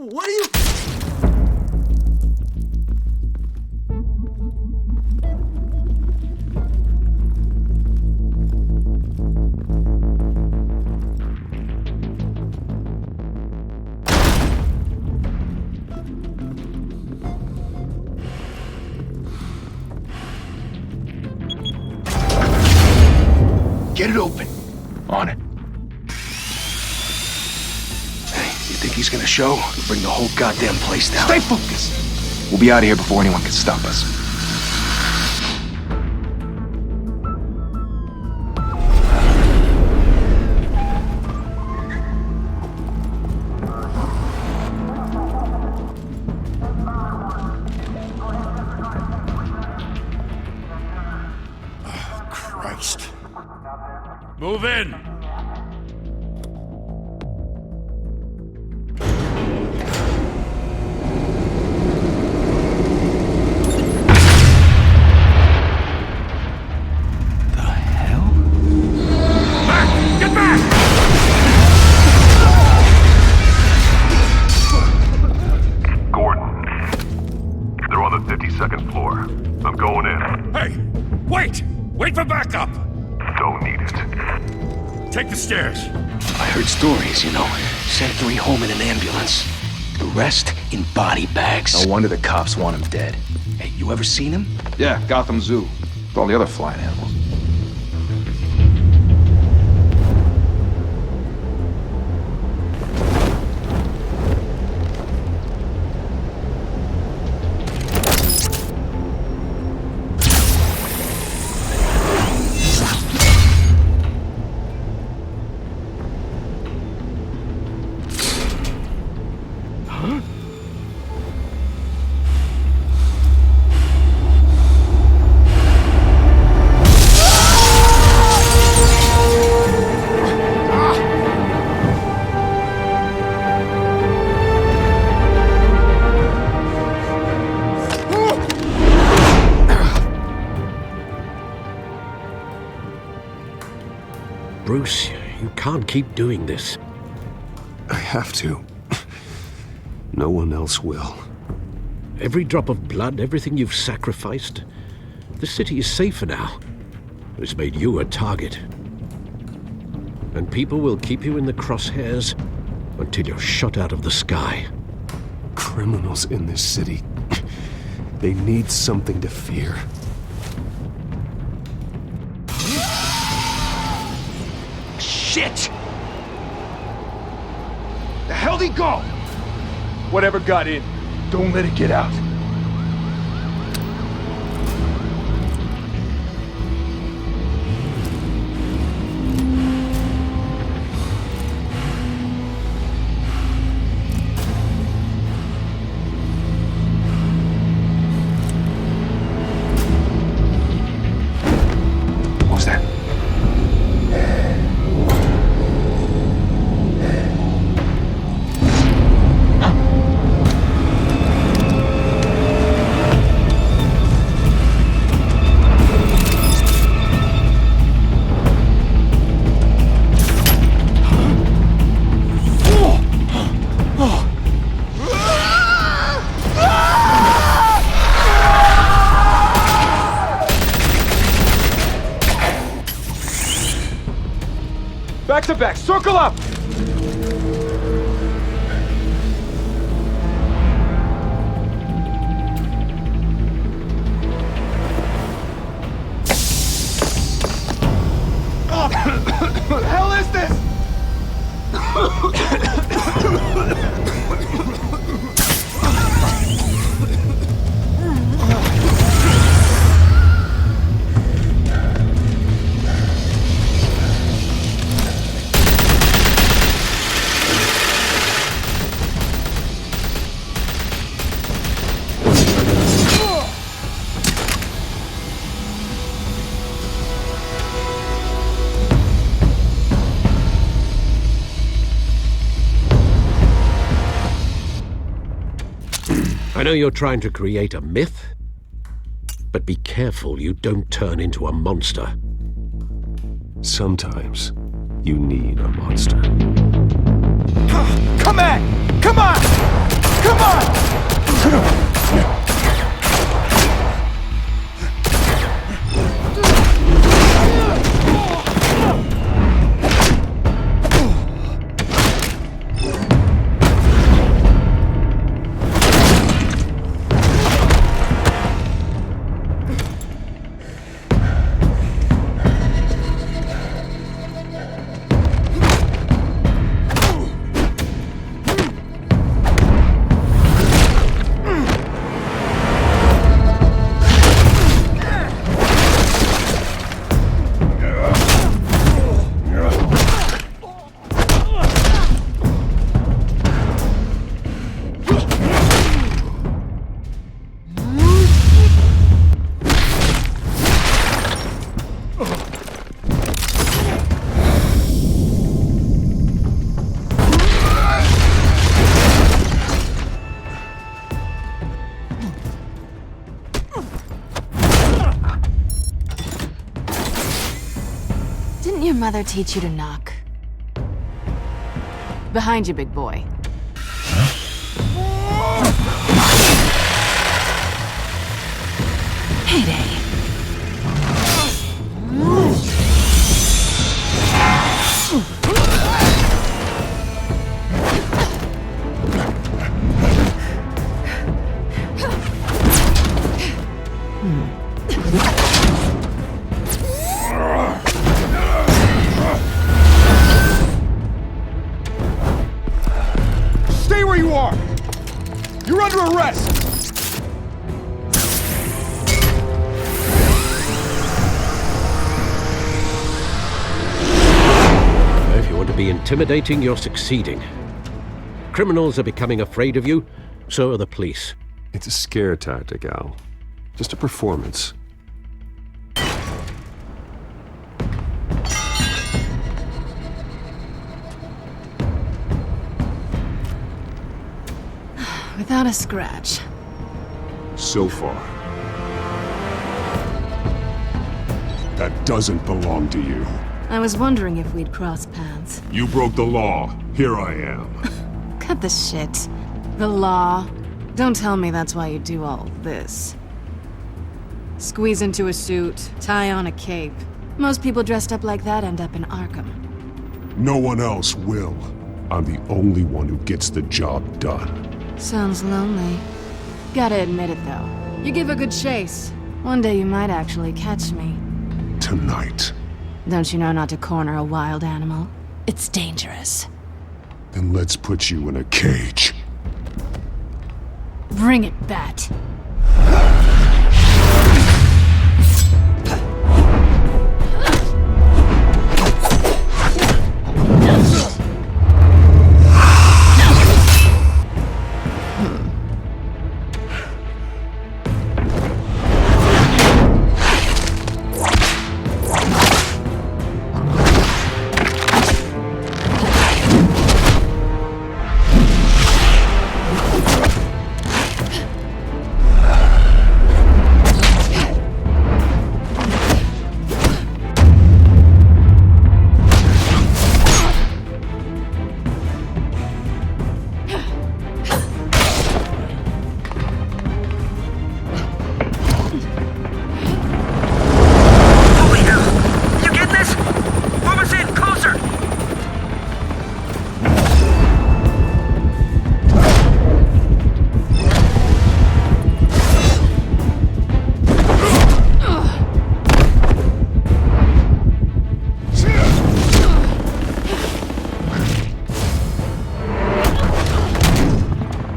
What are you... Get it open. On it. Hey, you think he's gonna show? Bring the whole goddamn place down. Stay focused. We'll be out of here before anyone can stop us. Christ. Move in! The hell? Back! Get back! Gordon. They're on the 52nd floor. I'm going in. Hey! Wait! Wait for backup! Don't need it. Take the stairs. I heard stories, you know. Sent 3 home in an ambulance. The rest in body bags. No wonder the cops want him dead. Hey, you ever seen him? Yeah, Gotham Zoo. With all the other flying animals. Bruce, you can't keep doing this. I have to. No one else will. Every drop of blood, everything you've sacrificed. The city is safer now. It's made you a target. And people will keep you in the crosshairs until you're shot out of the sky. Criminals in this city. They need something to fear. Shit! The hell'd he go? Whatever got in, don't let it get out. What was that? Back to back, circle up! What the hell is this? I know you're trying to create a myth, but be careful you don't turn into a monster. Sometimes you need a monster. Come on! Come on! mother teach you to knock? Behind you, big boy. Heyday. Stay where you are! You're under arrest! If you want to be intimidating, you're succeeding. Criminals are becoming afraid of you, so are the police. It's a scare tactic, Al. Just a performance. Without a scratch. So far. That doesn't belong to you. I was wondering if we'd cross paths. You broke the law. Here I am. Cut the shit. The law. Don't tell me that's why you do all this. Squeeze into a suit, tie on a cape. Most people dressed up like that end up in Arkham. No one else will. I'm the only one who gets the job done. Sounds lonely. Gotta admit it, though. You give a good chase. One day you might actually catch me. Tonight. Don't you know not to corner a wild animal? It's dangerous. Then let's put you in a cage. Bring it, Bat.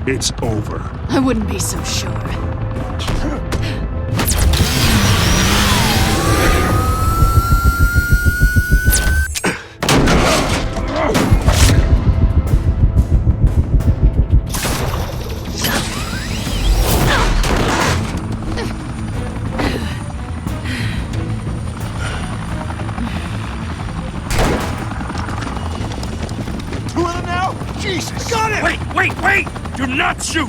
It's over. I wouldn't be so sure. Two of them now? Jesus! Got it! Wait! Do not shoot!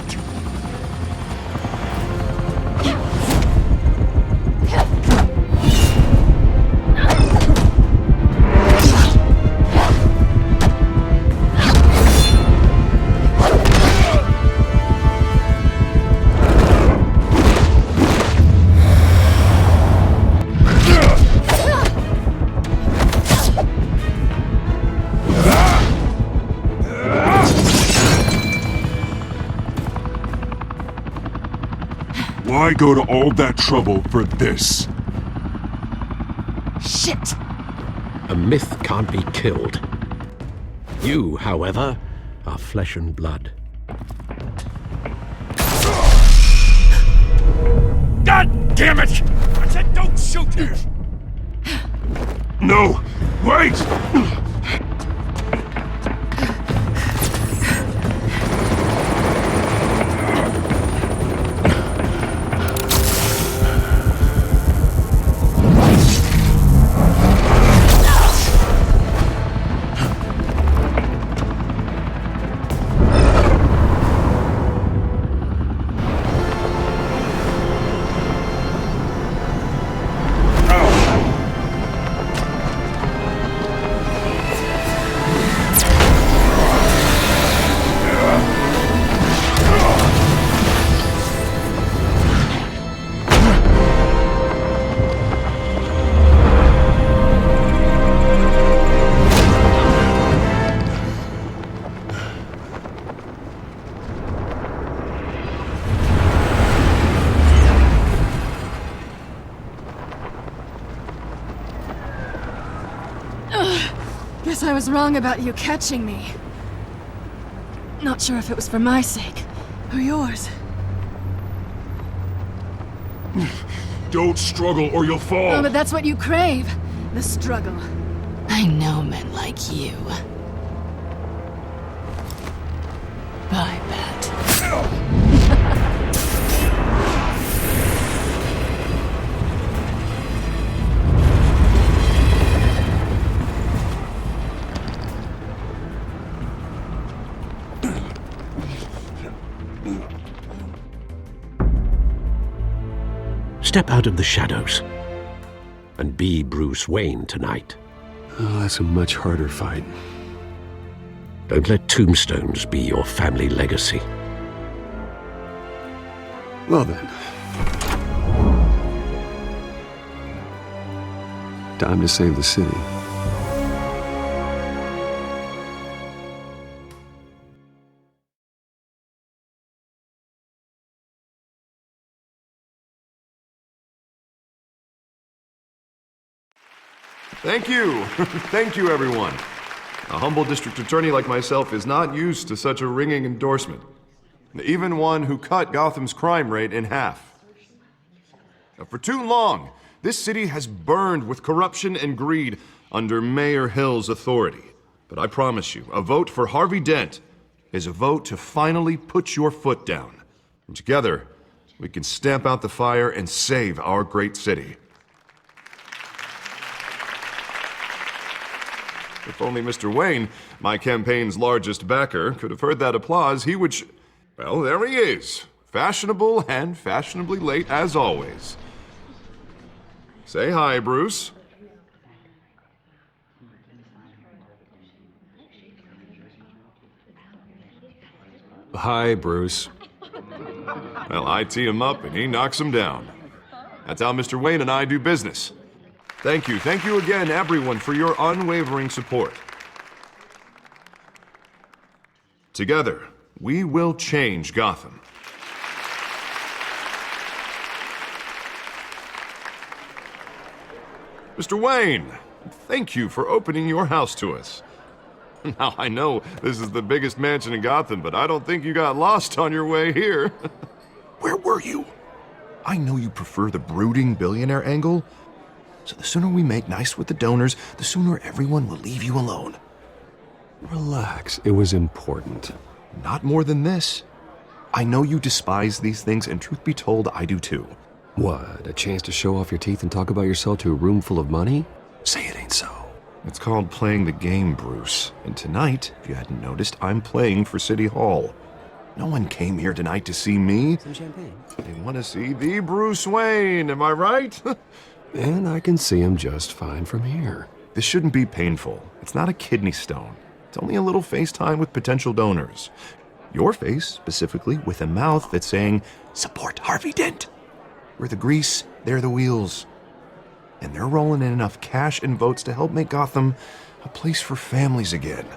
Why go to all that trouble for this? Shit! A myth can't be killed. You, however, are flesh and blood. God damn it! I said don't shoot her! No! Wait! Guess I was wrong about you catching me. Not sure if it was for my sake, or yours. Don't struggle or you'll fall. Oh, but that's what you crave. The struggle. I know men like you. Bye, Bat. Step out of the shadows and be Bruce Wayne tonight. Oh, that's a much harder fight. Don't let tombstones be your family legacy. Well then. Time to save the city. Thank you. Thank you, everyone. A humble district attorney like myself is not used to such a ringing endorsement. Even one who cut Gotham's crime rate in half. For too long, this city has burned with corruption and greed under Mayor Hill's authority. But I promise you, a vote for Harvey Dent is a vote to finally put your foot down. And together, we can stamp out the fire and save our great city. If only Mr. Wayne, my campaign's largest backer, could have heard that applause, he would well, there he is. Fashionable and fashionably late as always. Say hi, Bruce. Hi, Bruce. Well, I tee him up and he knocks him down. That's how Mr. Wayne and I do business. Thank you again, everyone, for your unwavering support. Together, we will change Gotham. Mr. Wayne, thank you for opening your house to us. Now, I know this is the biggest mansion in Gotham, but I don't think you got lost on your way here. Where were you? I know you prefer the brooding billionaire angle, so the sooner we make nice with the donors, the sooner everyone will leave you alone. Relax, it was important. Not more than this. I know you despise these things, and truth be told, I do too. What, a chance to show off your teeth and talk about yourself to a room full of money? Say it ain't so. It's called playing the game, Bruce. And tonight, if you hadn't noticed, I'm playing for City Hall. No one came here tonight to see me. Some champagne. They want to see the Bruce Wayne, am I right? And I can see him just fine from here. This shouldn't be painful. It's not a kidney stone. It's only a little FaceTime with potential donors. Your face, specifically, with a mouth that's saying, support Harvey Dent. We're the grease, they're the wheels. And they're rolling in enough cash and votes to help make Gotham a place for families again.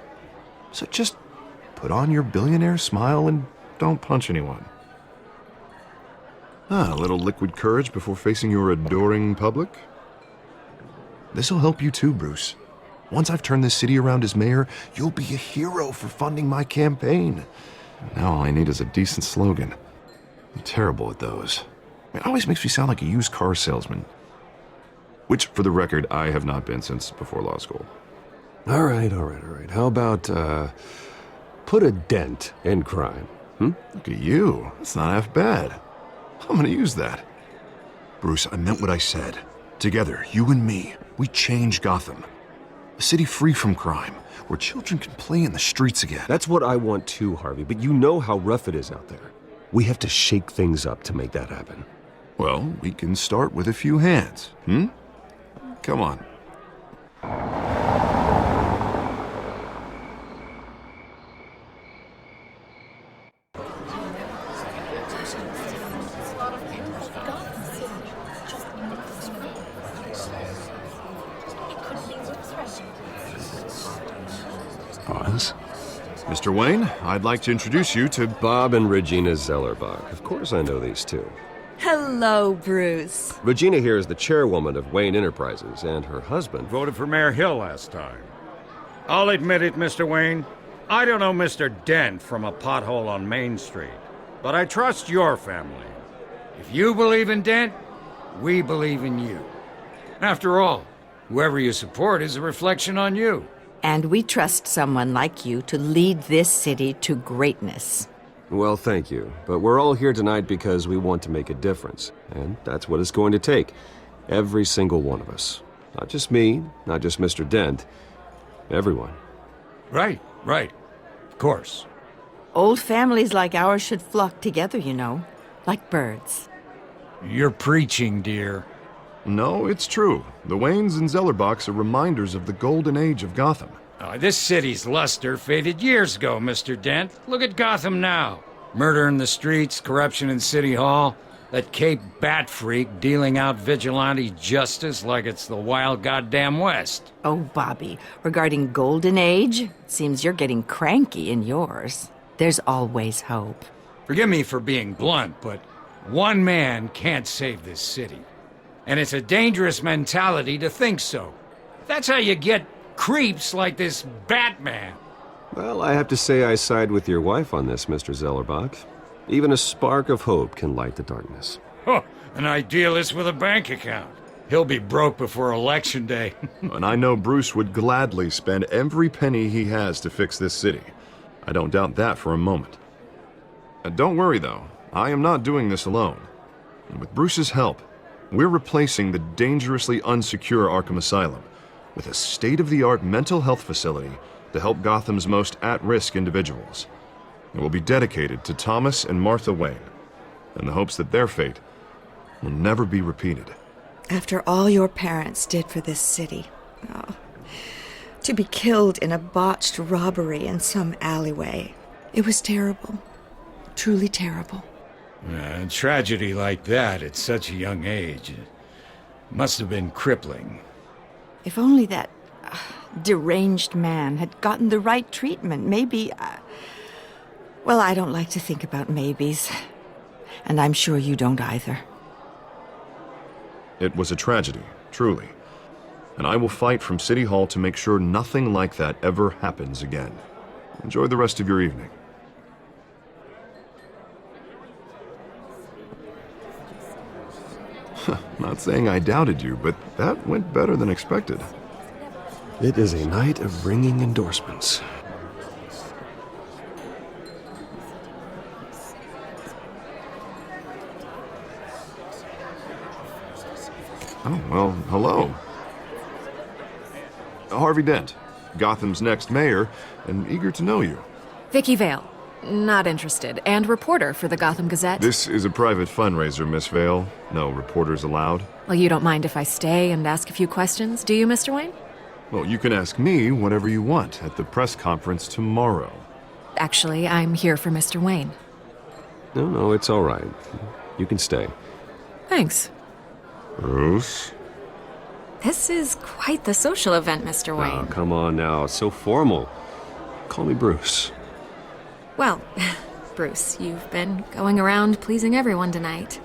So just put on your billionaire smile and don't punch anyone. A little liquid courage before facing your adoring public. This'll help you too, Bruce. Once I've turned this city around as mayor, you'll be a hero for funding my campaign. Now all I need is a decent slogan. I'm terrible at those. It always makes me sound like a used car salesman. Which, for the record, I have not been since before law school. All right. How about, put a dent in crime? Look at you. That's not half bad. I'm gonna use that. Bruce, I meant what I said. Together, you and me, we change Gotham. A city free from crime, where children can play in the streets again. That's what I want too, Harvey, but you know how rough it is out there. We have to shake things up to make that happen. Well, we can start with a few hands, Come on. Pause. Mr. Wayne, I'd like to introduce you to Bob and Regina Zellerbach. Of course I know these two. Hello, Bruce. Regina here is the chairwoman of Wayne Enterprises, and her husband... Voted for Mayor Hill last time. I'll admit it, Mr. Wayne. I don't know Mr. Dent from a pothole on Main Street, but I trust your family. If you believe in Dent, we believe in you. After all, whoever you support is a reflection on you. And we trust someone like you to lead this city to greatness. Well, thank you. But we're all here tonight because we want to make a difference. And that's what it's going to take. Every single one of us. Not just me, not just Mr. Dent. Everyone. Right. Of course. Old families like ours should flock together, you know, like birds. You're preaching, dear. No, it's true. The Waynes and Zellerbachs are reminders of the golden age of Gotham. This city's luster faded years ago, Mr. Dent. Look at Gotham now. Murder in the streets, corruption in City Hall, that Cape Bat freak dealing out vigilante justice like it's the wild goddamn West. Oh, Bobby, regarding Golden Age, it seems you're getting cranky in yours. There's always hope. Forgive me for being blunt, but one man can't save this city. And it's a dangerous mentality to think so. That's how you get creeps like this Batman. Well, I have to say I side with your wife on this, Mr. Zellerbach. Even a spark of hope can light the darkness. Oh, an idealist with a bank account. He'll be broke before Election Day. And I know Bruce would gladly spend every penny he has to fix this city. I don't doubt that for a moment. Don't worry, though. I am not doing this alone. And with Bruce's help, we're replacing the dangerously unsecure Arkham Asylum with a state-of-the-art mental health facility to help Gotham's most at-risk individuals. It will be dedicated to Thomas and Martha Wayne, in the hopes that their fate will never be repeated. After all your parents did for this city, to be killed in a botched robbery in some alleyway, it was terrible. Truly terrible. A tragedy like that at such a young age must have been crippling. If only that deranged man had gotten the right treatment, maybe... Well, I don't like to think about maybes. And I'm sure you don't either. It was a tragedy, truly. And I will fight from City Hall to make sure nothing like that ever happens again. Enjoy the rest of your evening. Not saying I doubted you, but that went better than expected. It is a night of ringing endorsements. Oh, well, hello. Harvey Dent, Gotham's next mayor, and eager to know you. Vicky Vale. Not interested. And reporter for the Gotham Gazette. This is a private fundraiser, Miss Vale. No reporters allowed. Well, you don't mind if I stay and ask a few questions, do you, Mr. Wayne? Well, you can ask me whatever you want at the press conference tomorrow. Actually, I'm here for Mr. Wayne. No, it's all right. You can stay. Thanks. Bruce? This is quite the social event, Mr. Wayne. Oh, come on now. It's so formal. Call me Bruce. Well, Bruce, you've been going around pleasing everyone tonight.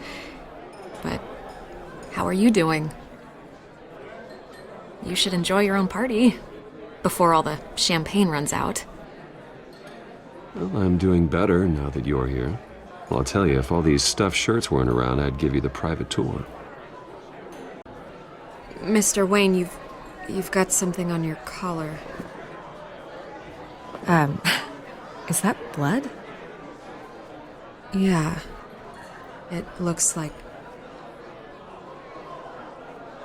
But how are you doing? You should enjoy your own party before all the champagne runs out. Well, I'm doing better now that you're here. Well, I'll tell you, if all these stuffed shirts weren't around, I'd give you the private tour. Mr. Wayne, you've got something on your collar. Is that blood? Yeah. It looks like...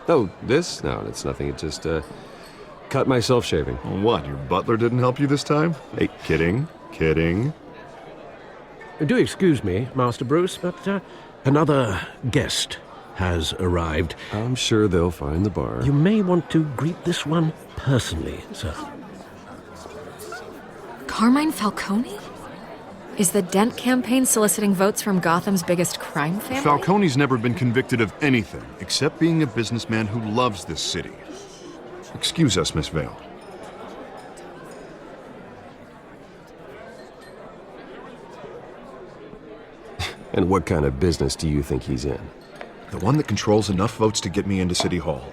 Oh, this? No, it's nothing. It just, cut myself shaving. What, your butler didn't help you this time? Hey, kidding. Do excuse me, Master Bruce, but another guest has arrived. I'm sure they'll find the bar. You may want to greet this one personally, sir. Carmine Falcone? Is the Dent campaign soliciting votes from Gotham's biggest crime family? Falcone's never been convicted of anything except being a businessman who loves this city. Excuse us, Miss Vale. And what kind of business do you think he's in? The one that controls enough votes to get me into City Hall.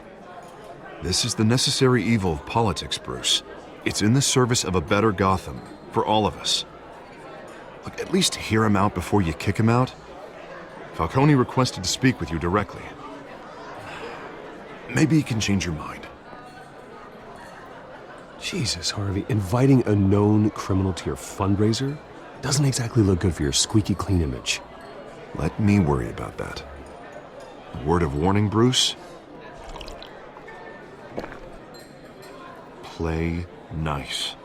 This is the necessary evil of politics, Bruce. It's in the service of a better Gotham, for all of us. Look, at least hear him out before you kick him out. Falcone requested to speak with you directly. Maybe he can change your mind. Jesus, Harvey, inviting a known criminal to your fundraiser doesn't exactly look good for your squeaky clean image. Let me worry about that. A word of warning, Bruce? Play nice.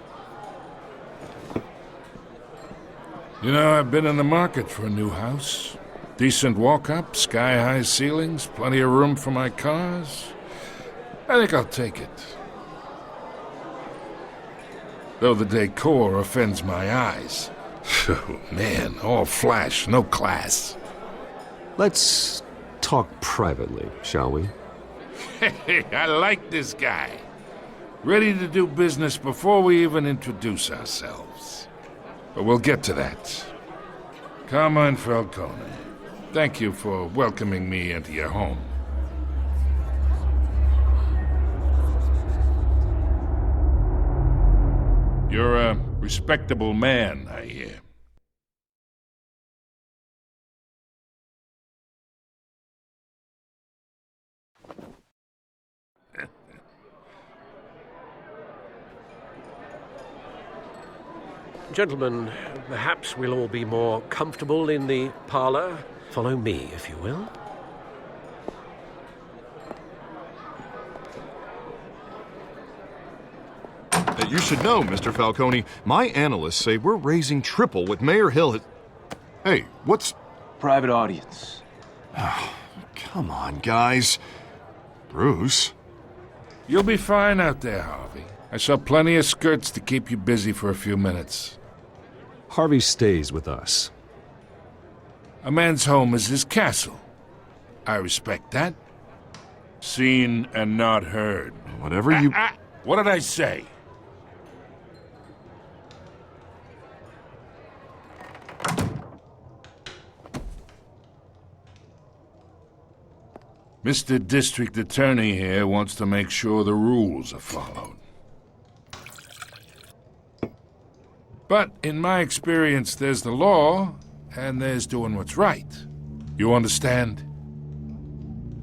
You know, I've been in the market for a new house. Decent walk-up, sky-high ceilings, plenty of room for my cars. I think I'll take it. Though the decor offends my eyes. Oh, man, all flash, no class. Let's talk privately, shall we? Hey, I like this guy. Ready to do business before we even introduce ourselves. But we'll get to that. Carmine Falcone, thank you for welcoming me into your home. You're a respectable man, I hear. Gentlemen, perhaps we'll all be more comfortable in the parlor. Follow me, if you will. You should know, Mr. Falcone, my analysts say we're raising triple what Mayor Hill. Hey, what's... Private audience. Come on, guys. Bruce? You'll be fine out there, Harvey. I saw plenty of skirts to keep you busy for a few minutes. Harvey stays with us. A man's home is his castle. I respect that. Seen and not heard. Whatever you... What did I say? Mr. District Attorney here wants to make sure the rules are followed. But in my experience, there's the law, and there's doing what's right. You understand?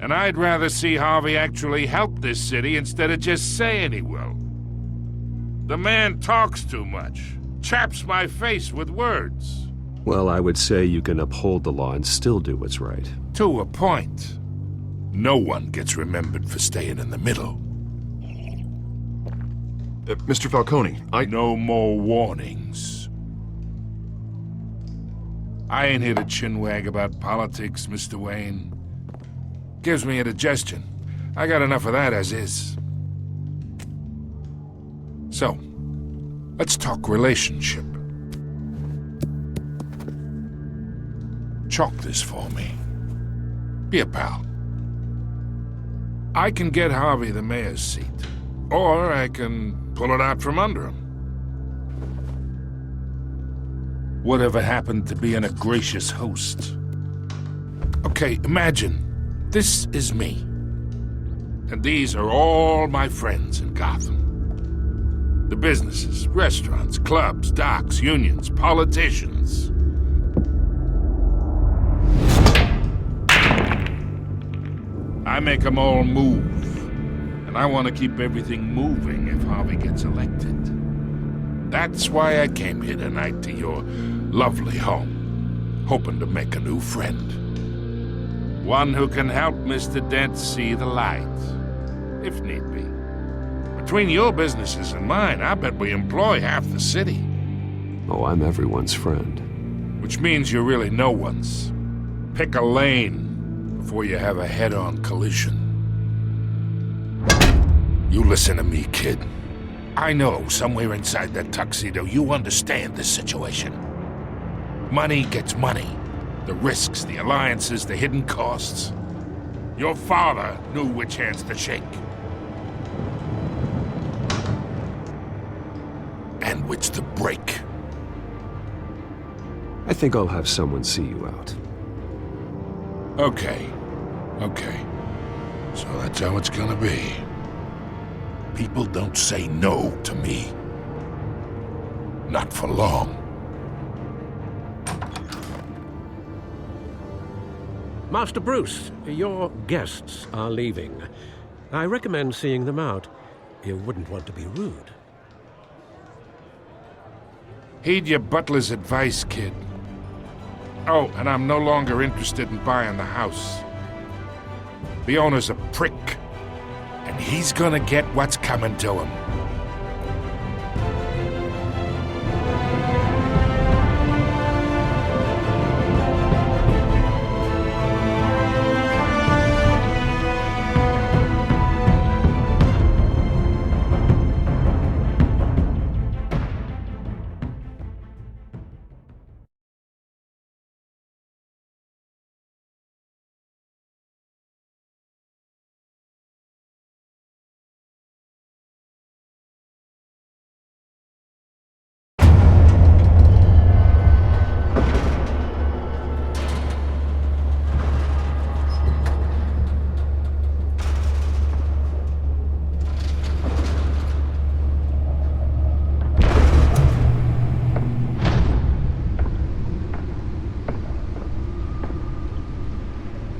And I'd rather see Harvey actually help this city instead of just saying he will. The man talks too much, chaps my face with words. Well, I would say you can uphold the law and still do what's right. To a point. No one gets remembered for staying in the middle. Mr. Falcone, No more warnings. I ain't here to chinwag about politics, Mr. Wayne. Gives me indigestion. I got enough of that as is. So, let's talk relationship. Chalk this for me. Be a pal. I can get Harvey the mayor's seat, or I can pull it out from under him. Whatever happened to being a gracious host? Okay, imagine, this is me. And these are all my friends in Gotham. The businesses, restaurants, clubs, docks, unions, politicians. I make them all move. And I want to keep everything moving if Harvey gets elected. That's why I came here tonight to your lovely home, hoping to make a new friend. One who can help Mr. Dent see the light, if need be. Between your businesses and mine, I bet we employ half the city. Oh, I'm everyone's friend. Which means you're really no one's. Pick a lane before you have a head-on collision. You listen to me, kid. I know somewhere inside that tuxedo you understand this situation. Money gets money. The risks, the alliances, the hidden costs. Your father knew which hands to shake. And which to break. I think I'll have someone see you out. Okay. So that's how it's gonna be. People don't say no to me. Not for long. Master Bruce, your guests are leaving. I recommend seeing them out. You wouldn't want to be rude. Heed your butler's advice, kid. Oh, and I'm no longer interested in buying the house. The owner's a prick, and he's gonna get what's coming to him.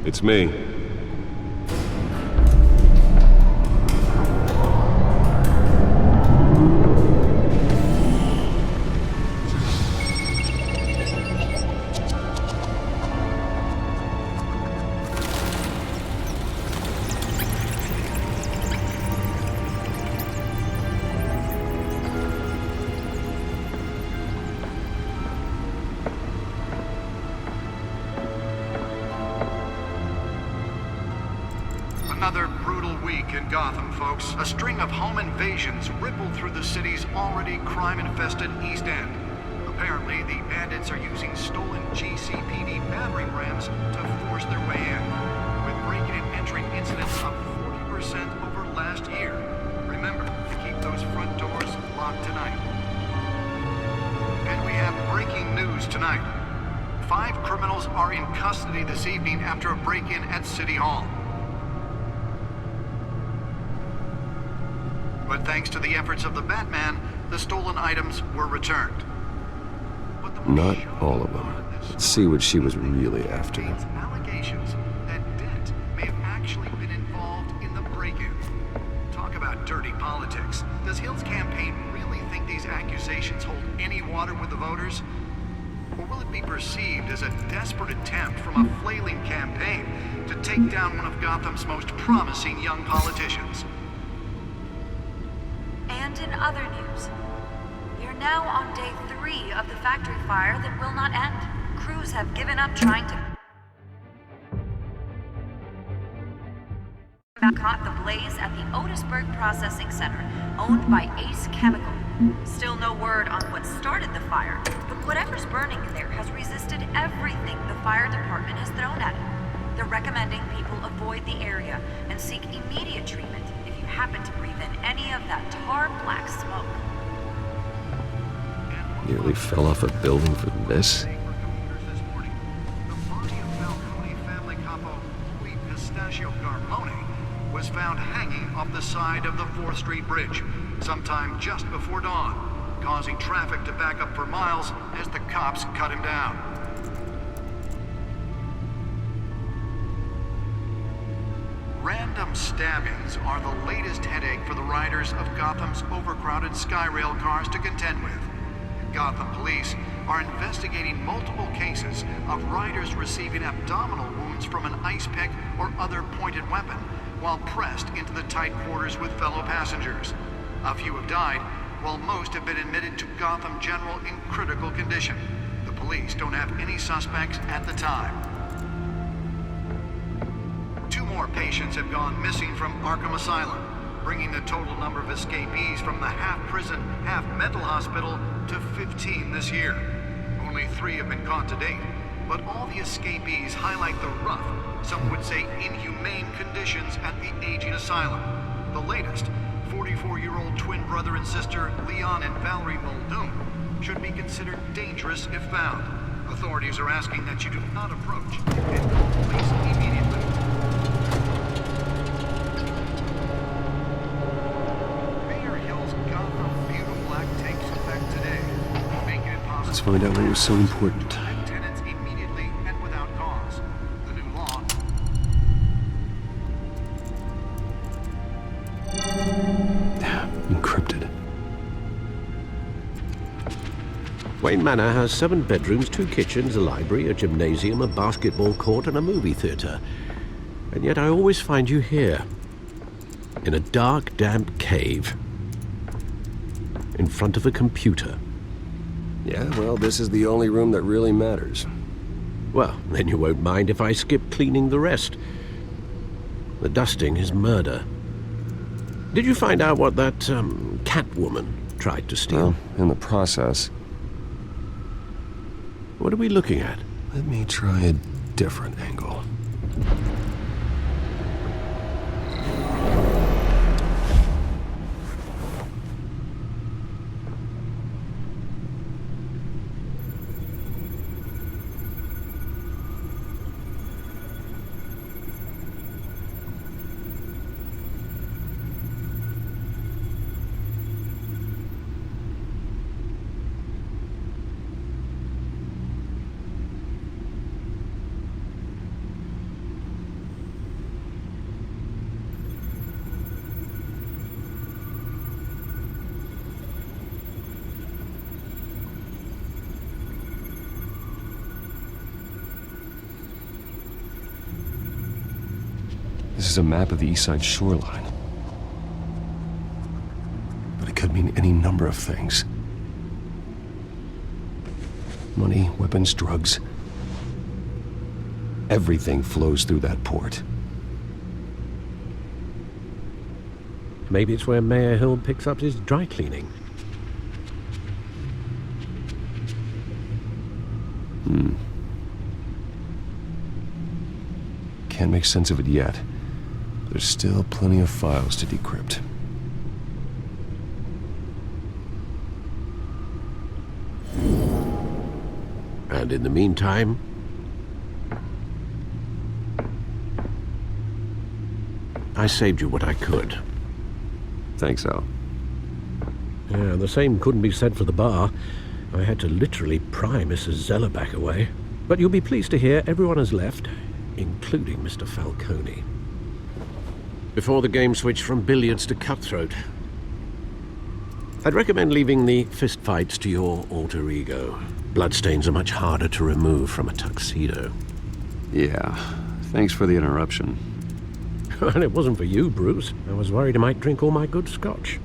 It's me. Another brutal week in Gotham, folks. A string of home invasions rippled through the city's already crime-infested East End. Apparently, the bandits are using stolen GCPD battering rams to force their way in, with breaking and entering incidents up 40% over last year. Remember to keep those front doors locked tonight. And we have breaking news tonight. 5 criminals are in custody this evening after a break-in at City Hall. But thanks to the efforts of the Batman, the stolen items were returned. Not all of them. Let's see what she was really after. Allegations that Dent may have actually been involved in the break-in. Talk about dirty politics. Does Hill's campaign really think these accusations hold any water with the voters? Or will it be perceived as a desperate attempt from a flailing campaign to take down one of Gotham's most promising young politicians? And in other news, we are now on day 3 of the factory fire that will not end. Crews have given up trying to caught the blaze at the Otisburg Processing Center, owned by Ace Chemical. Still no word on what started the fire, but whatever's burning in there has resisted everything the fire department has thrown at it. They're recommending people avoid the area and seek immediate treatment if you happen to breathe in any of that tar black smoke. Nearly fell off a building for this? The body of Falcone family capo Louis Pistachio Garmone was found hanging off the side of the 4th Street Bridge sometime just before dawn, causing traffic to back up for miles as the cops cut him down. Random stabbings are the latest headache for the riders of Gotham's overcrowded Skyrail cars to contend with. Gotham police are investigating multiple cases of riders receiving abdominal wounds from an ice pick or other pointed weapon while pressed into the tight quarters with fellow passengers. A few have died, while most have been admitted to Gotham General in critical condition. The police don't have any suspects at the time. 2 more patients have gone missing from Arkham Asylum, bringing the total number of escapees from the half-prison, half-mental hospital to 15 this year. Only 3 have been caught to date, but all the escapees highlight the rough, some would say inhumane conditions at the aging asylum. The latest, 44-year-old twin brother and sister Leon and Valerie Muldoon, should be considered dangerous if found. Authorities are asking that you do not approach and call police immediately. Mayor Hill's Gotham Beautiful Act takes effect today. Let's find out what was so important. Tenants immediately and without cause. The new law. Encrypted. Wayne Manor has 7 bedrooms, 2 kitchens, a library, a gymnasium, a basketball court, and a movie theatre. And yet I always find you here, in a dark, damp cave, in front of a computer. Yeah, well, this is the only room that really matters. Well, then you won't mind if I skip cleaning the rest. The dusting is murder. Did you find out what that, Catwoman tried to steal? Well, in the process. What are we looking at? Let me try a different angle. This is a map of the East Side shoreline. But it could mean any number of things. Money, weapons, drugs. Everything flows through that port. Maybe it's where Mayor Hill picks up his dry cleaning. Can't make sense of it yet. There's still plenty of files to decrypt. And in the meantime, I saved you what I could. Thanks, Al. Yeah, the same couldn't be said for the bar. I had to literally pry Mrs. Zellerback away. But you'll be pleased to hear everyone has left, including Mr. Falcone. Before the game switched from billiards to cutthroat. I'd recommend leaving the fistfights to your alter ego. Bloodstains are much harder to remove from a tuxedo. Yeah, thanks for the interruption. And it wasn't for you, Bruce. I was worried I might drink all my good scotch.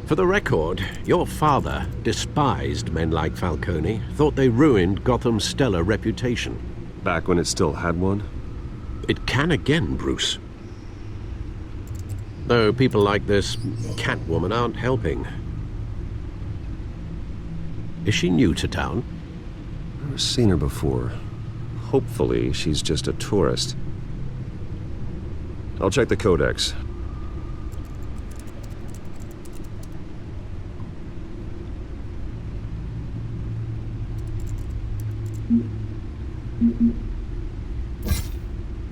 For the record, your father despised men like Falcone, thought they ruined Gotham's stellar reputation. Back when it still had one? It can again, Bruce. Though people like this Catwoman aren't helping. Is she new to town? I've never seen her before. Hopefully, she's just a tourist. I'll check the codex.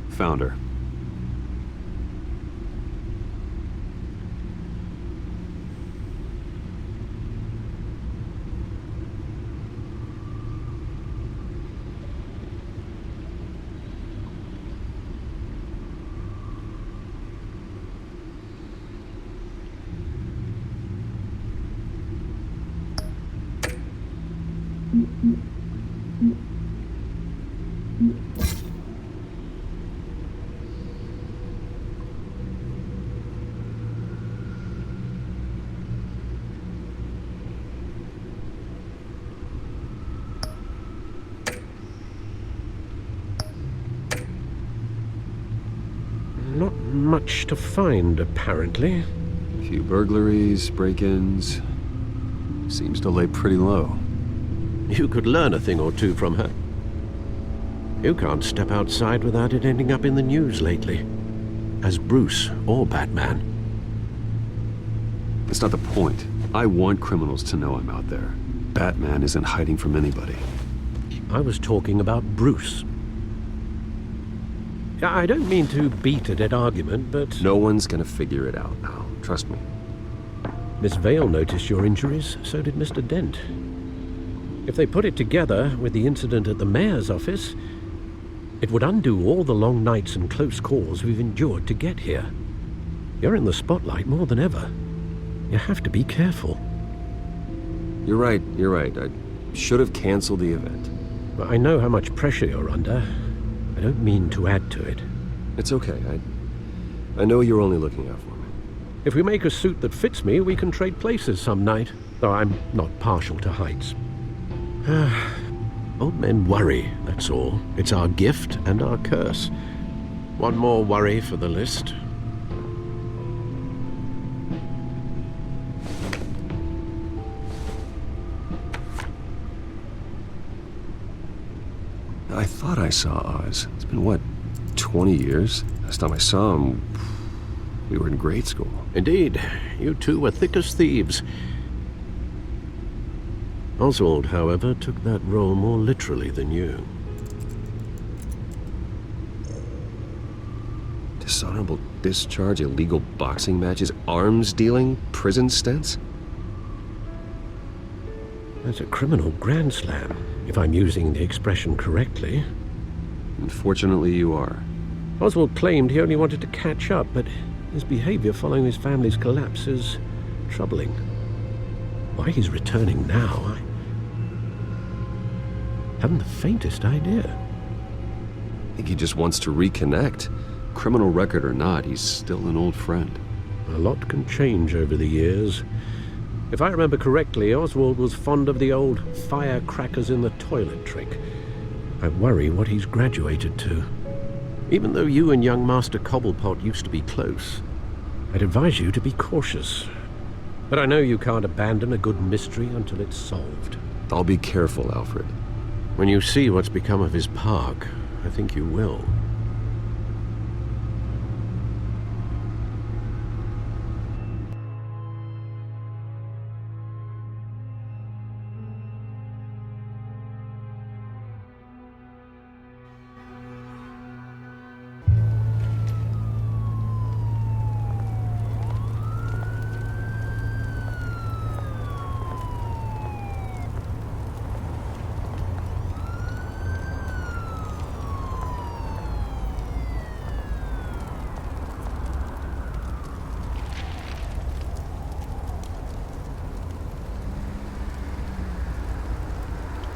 Found her. Not much to find, apparently. A few burglaries, break-ins. Seems to lay pretty low. You could learn a thing or two from her. You can't step outside without it ending up in the news lately. As Bruce or Batman. That's not the point. I want criminals to know I'm out there. Batman isn't hiding from anybody. I was talking about Bruce. I don't mean to beat a dead argument, but... No one's gonna figure it out now. Trust me. Miss Vale noticed your injuries, so did Mr. Dent. If they put it together with the incident at the mayor's office, it would undo all the long nights and close calls we've endured to get here. You're in the spotlight more than ever. You have to be careful. You're right. I should have canceled the event. But I know how much pressure you're under. I don't mean to add to it. It's okay. I know you're only looking out for me. If we make a suit that fits me, we can trade places some night. Though I'm not partial to heights. Old men worry, that's all. It's our gift and our curse. One more worry for the list. I thought I saw Oz. It's been, what, 20 years? Last time I saw him, we were in grade school. Indeed. You two were thick as thieves. Oswald, however, took that role more literally than you. Dishonorable discharge, illegal boxing matches, arms dealing, prison stints? That's a criminal grand slam, if I'm using the expression correctly. Unfortunately, you are. Oswald claimed he only wanted to catch up, but his behavior following his family's collapse is troubling. Why he's returning now, I haven't the faintest idea. I think he just wants to reconnect. Criminal record or not, he's still an old friend. A lot can change over the years. If I remember correctly, Oswald was fond of the old firecrackers in the toilet trick. I worry what he's graduated to. Even though you and young Master Cobblepot used to be close, I'd advise you to be cautious. But I know you can't abandon a good mystery until it's solved. I'll be careful, Alfred. When you see what's become of his park, I think you will.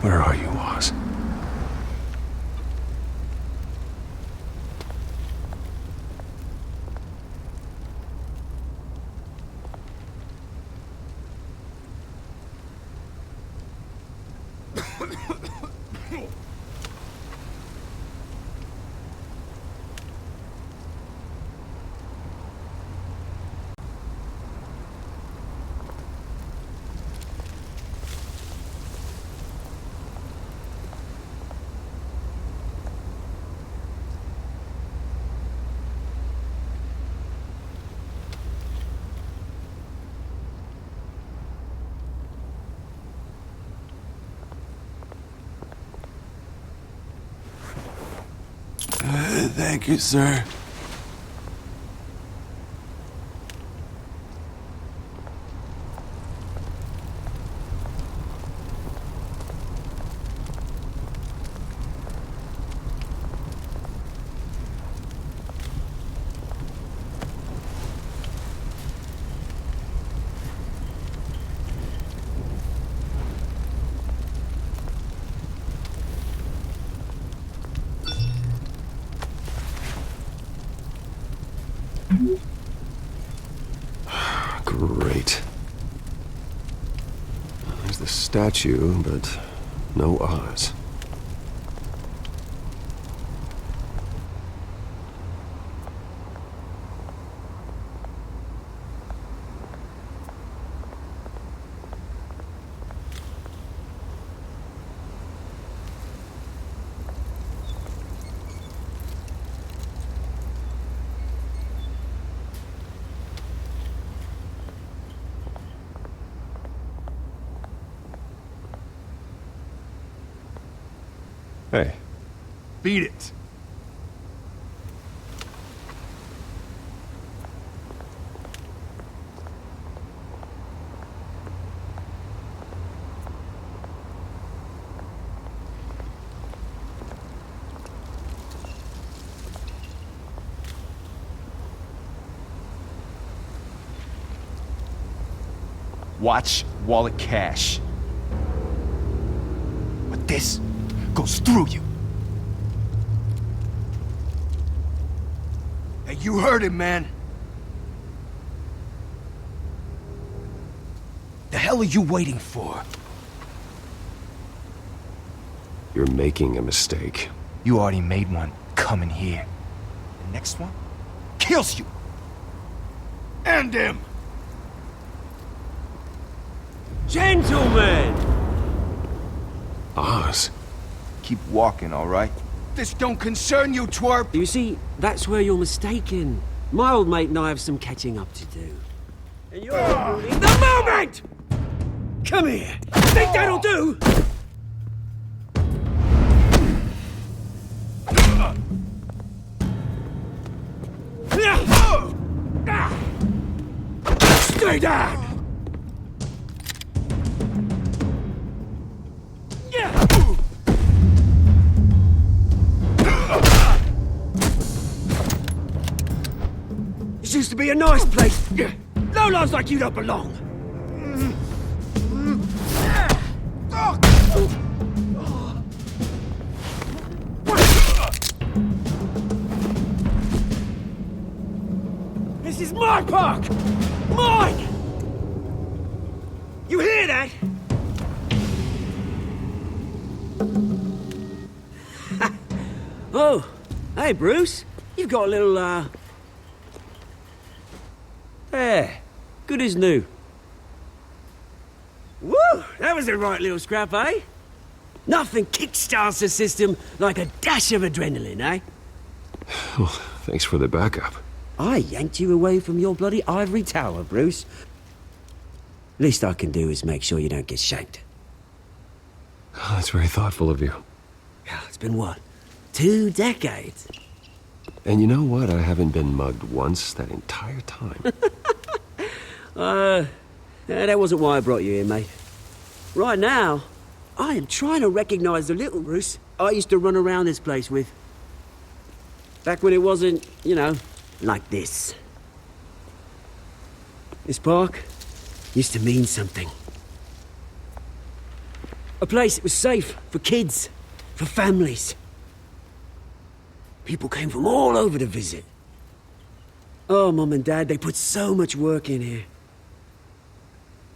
Where are you, Oz? Thank you, sir. Great. There's the statue, but no Oz. Hey. Beat it. Watch wallet cash. But this goes through you. Hey, you heard him, man. The hell are you waiting for? You're making a mistake. You already made one coming here. The next one kills you. And him. Gentlemen! Oz. Keep walking, all right? This don't concern you, twerp. You see, that's where you're mistaken. My old mate and I have some catching up to do. And you're ruining the moment! Come here! Think that'll do? Stay down! This used to be a nice place. No lives like you don't belong. This is my park! Mine! You hear that? Oh, hey Bruce. You've got a little, There. Good as new. Woo! That was a right little scrap, eh? Nothing kickstarts the system like a dash of adrenaline, eh? Well, thanks for the backup. I yanked you away from your bloody ivory tower, Bruce. Least I can do is make sure you don't get shanked. Oh, that's very thoughtful of you. Yeah, it's been what? 2 decades? And you know what? I haven't been mugged once that entire time. That wasn't why I brought you here, mate. Right now, I am trying to recognize the little Bruce I used to run around this place with. Back when it wasn't, you know, like this. This park used to mean something. A place that was safe for kids, for families. People came from all over to visit. Oh, Mum and Dad, they put so much work in here.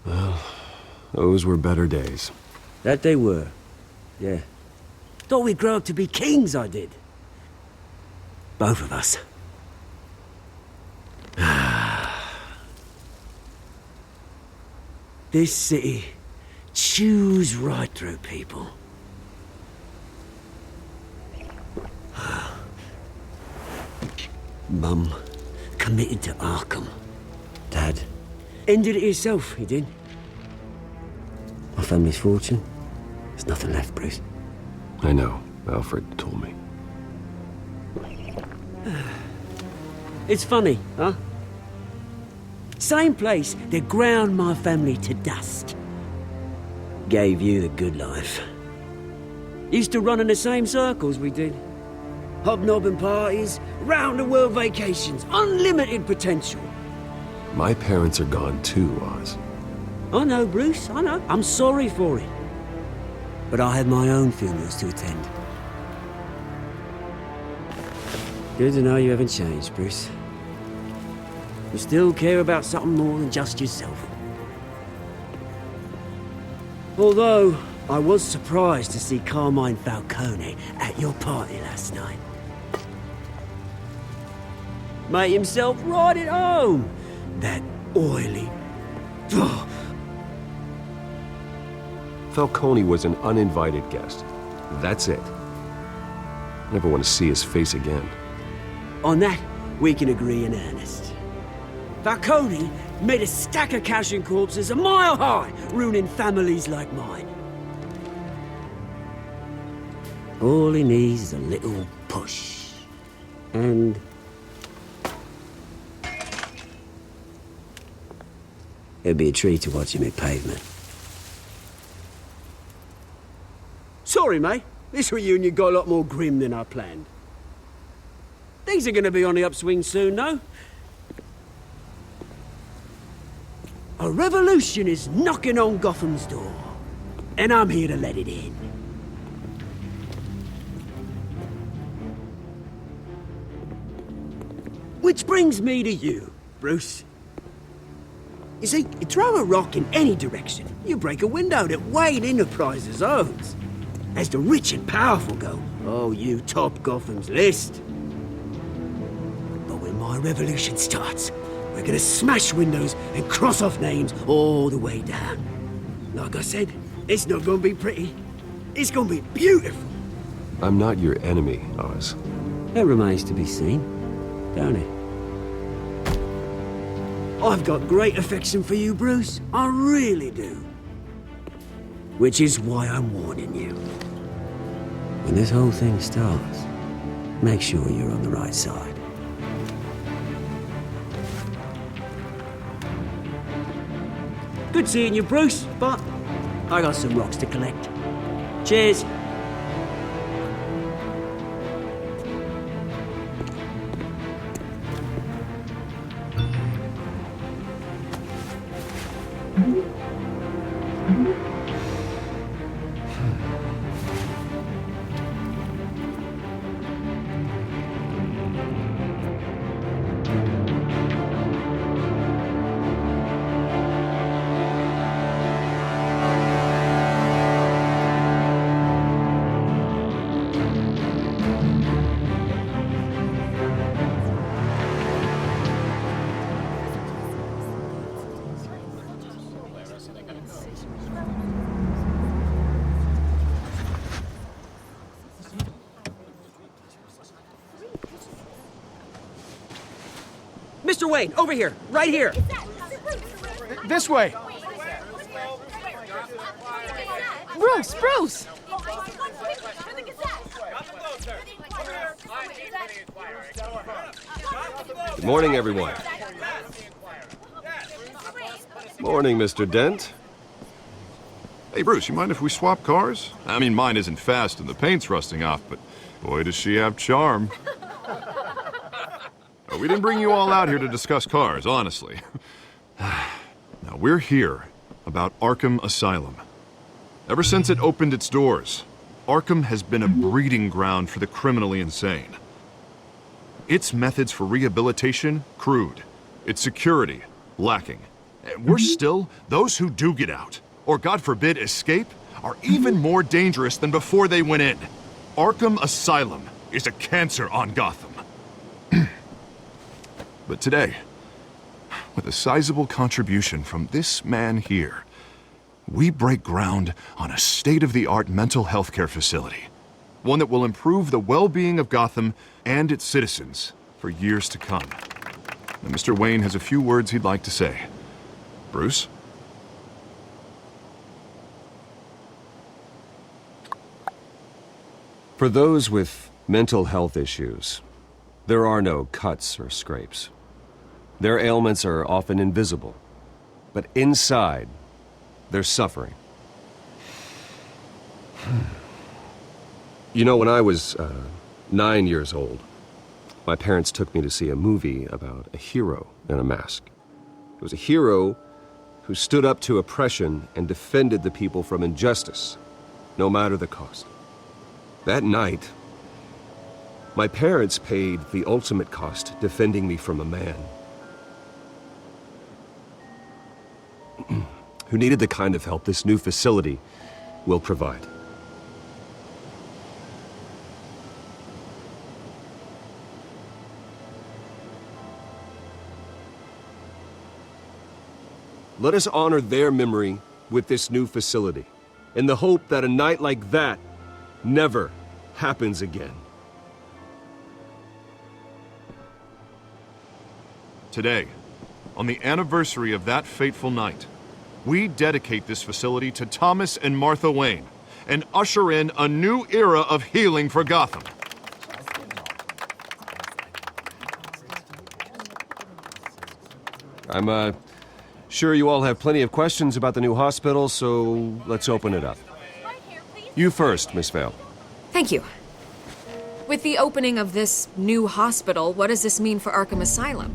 Well, those were better days. That they were, yeah. Thought we'd grow up to be kings, I did. Both of us. This city chews right through people. Mum committed to Arkham. Dad ended it himself, he did. My family's fortune, there's nothing left, Bruce. I know. Alfred told me. It's funny, huh? Same place that ground my family to dust. Gave you the good life. Used to run in the same circles we did. Hobnobbing parties, round-the-world vacations, unlimited potential. My parents are gone too, Oz. I know, Bruce, I know. I'm sorry for it. But I have my own funerals to attend. Good to know you haven't changed, Bruce. You still care about something more than just yourself. Although, I was surprised to see Carmine Falcone at your party last night. Made himself right at home. That oily... Falcone was an uninvited guest. That's it. Never want to see his face again. On that, we can agree in earnest. Falcone made a stack of cash and corpses a mile high, ruining families like mine. All he needs is a little push. And... it'd be a treat to watch him hit pavement. Sorry, mate. This reunion got a lot more grim than I planned. Things are gonna be on the upswing soon, though. A revolution is knocking on Gotham's door, and I'm here to let it in. Which brings me to you, Bruce. You see, you throw a rock in any direction, you break a window that Wayne Enterprises owns. As the rich and powerful go, oh, you top Gotham's list. But when my revolution starts, we're gonna smash windows and cross off names all the way down. Like I said, it's not gonna be pretty. It's gonna be beautiful. I'm not your enemy, Oz. That remains to be seen, don't it? I've got great affection for you, Bruce. I really do. Which is why I'm warning you. When this whole thing starts, make sure you're on the right side. Good seeing you, Bruce, but I got some rocks to collect. Cheers. Mr. Wayne, over here, right here. This way. Bruce! Good morning, everyone. Morning, Mr. Dent. Hey, Bruce, you mind if we swap cars? I mean, mine isn't fast and the paint's rusting off, but boy, does she have charm. We didn't bring you all out here to discuss cars, honestly. Now, we're here about Arkham Asylum. Ever since it opened its doors, Arkham has been a breeding ground for the criminally insane. Its methods for rehabilitation, crude. Its security, lacking. And worse still, those who do get out, or God forbid escape, are even more dangerous than before they went in. Arkham Asylum is a cancer on Gotham. But today, with a sizable contribution from this man here, we break ground on a state-of-the-art mental health care facility. One that will improve the well-being of Gotham and its citizens for years to come. Now, Mr. Wayne has a few words he'd like to say. Bruce? For those with mental health issues, there are no cuts or scrapes. Their ailments are often invisible, but inside, they're suffering. You know, when I was 9 years old, my parents took me to see a movie about a hero in a mask. It was a hero who stood up to oppression and defended the people from injustice, no matter the cost. That night, my parents paid the ultimate cost defending me from a man who needed the kind of help this new facility will provide. Let us honor their memory with this new facility, in the hope that a night like that never happens again. Today, on the anniversary of that fateful night, we dedicate this facility to Thomas and Martha Wayne and usher in a new era of healing for Gotham. I'm sure you all have plenty of questions about the new hospital, so let's open it up. You first, Miss Vale. Thank you. With the opening of this new hospital, what does this mean for Arkham Asylum?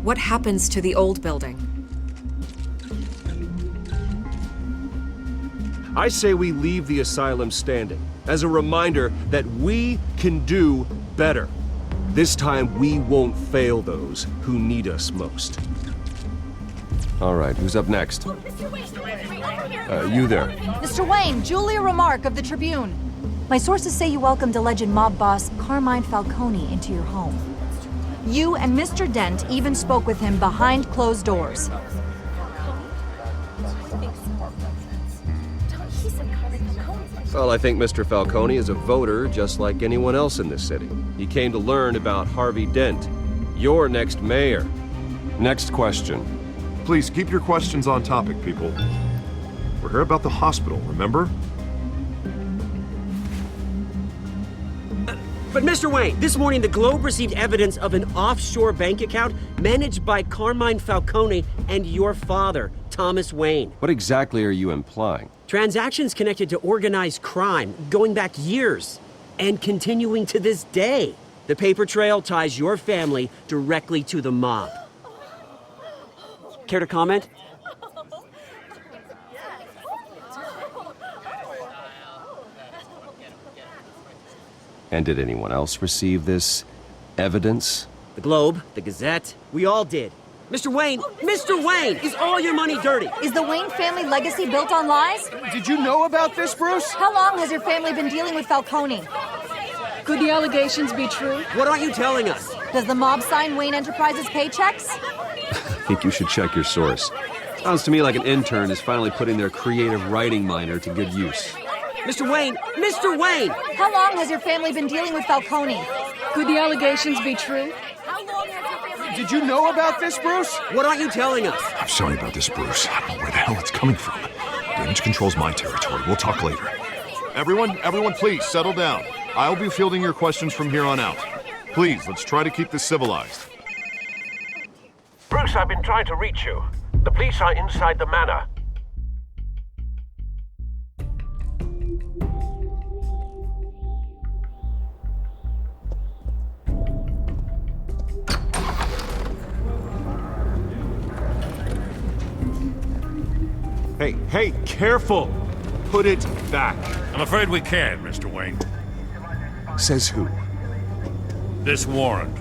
What happens to the old building? I say we leave the asylum standing, as a reminder that we can do better. This time, we won't fail those who need us most. All right, who's up next? You there. Mr. Wayne, Julia Remark of the Tribune. My sources say you welcomed alleged mob boss Carmine Falcone into your home. You and Mr. Dent even spoke with him behind closed doors. Well, I think Mr. Falcone is a voter just like anyone else in this city. He came to learn about Harvey Dent, your next mayor. Next question. Please keep your questions on topic, people. We're here about the hospital, remember? But Mr. Wayne, this morning the Globe received evidence of an offshore bank account managed by Carmine Falcone and your father, Thomas Wayne. What exactly are you implying? Transactions connected to organized crime going back years and continuing to this day. The paper trail ties your family directly to the mob. Care to comment? And did anyone else receive this evidence? The Globe, the Gazette, we all did. Mr. Wayne, is all your money dirty? Is the Wayne family legacy built on lies? Did you know about this, Bruce? How long has your family been dealing with Falcone? Could the allegations be true? What aren't you telling us? Does the mob sign Wayne Enterprises paychecks? I think you should check your source. Sounds to me like an intern is finally putting their creative writing minor to good use. Mr. Wayne! How long has your family been dealing with Falcone? Could the allegations be true? Did you know about this, Bruce? What aren't you telling us? I'm sorry about this, Bruce. I don't know where the hell it's coming from. Damage control's my territory. We'll talk later. Everyone, please, settle down. I'll be fielding your questions from here on out. Please, let's try to keep this civilized. Bruce, I've been trying to reach you. The police are inside the manor. Hey, careful! Put it back. I'm afraid we can't, Mr. Wayne. Says who? This warrant.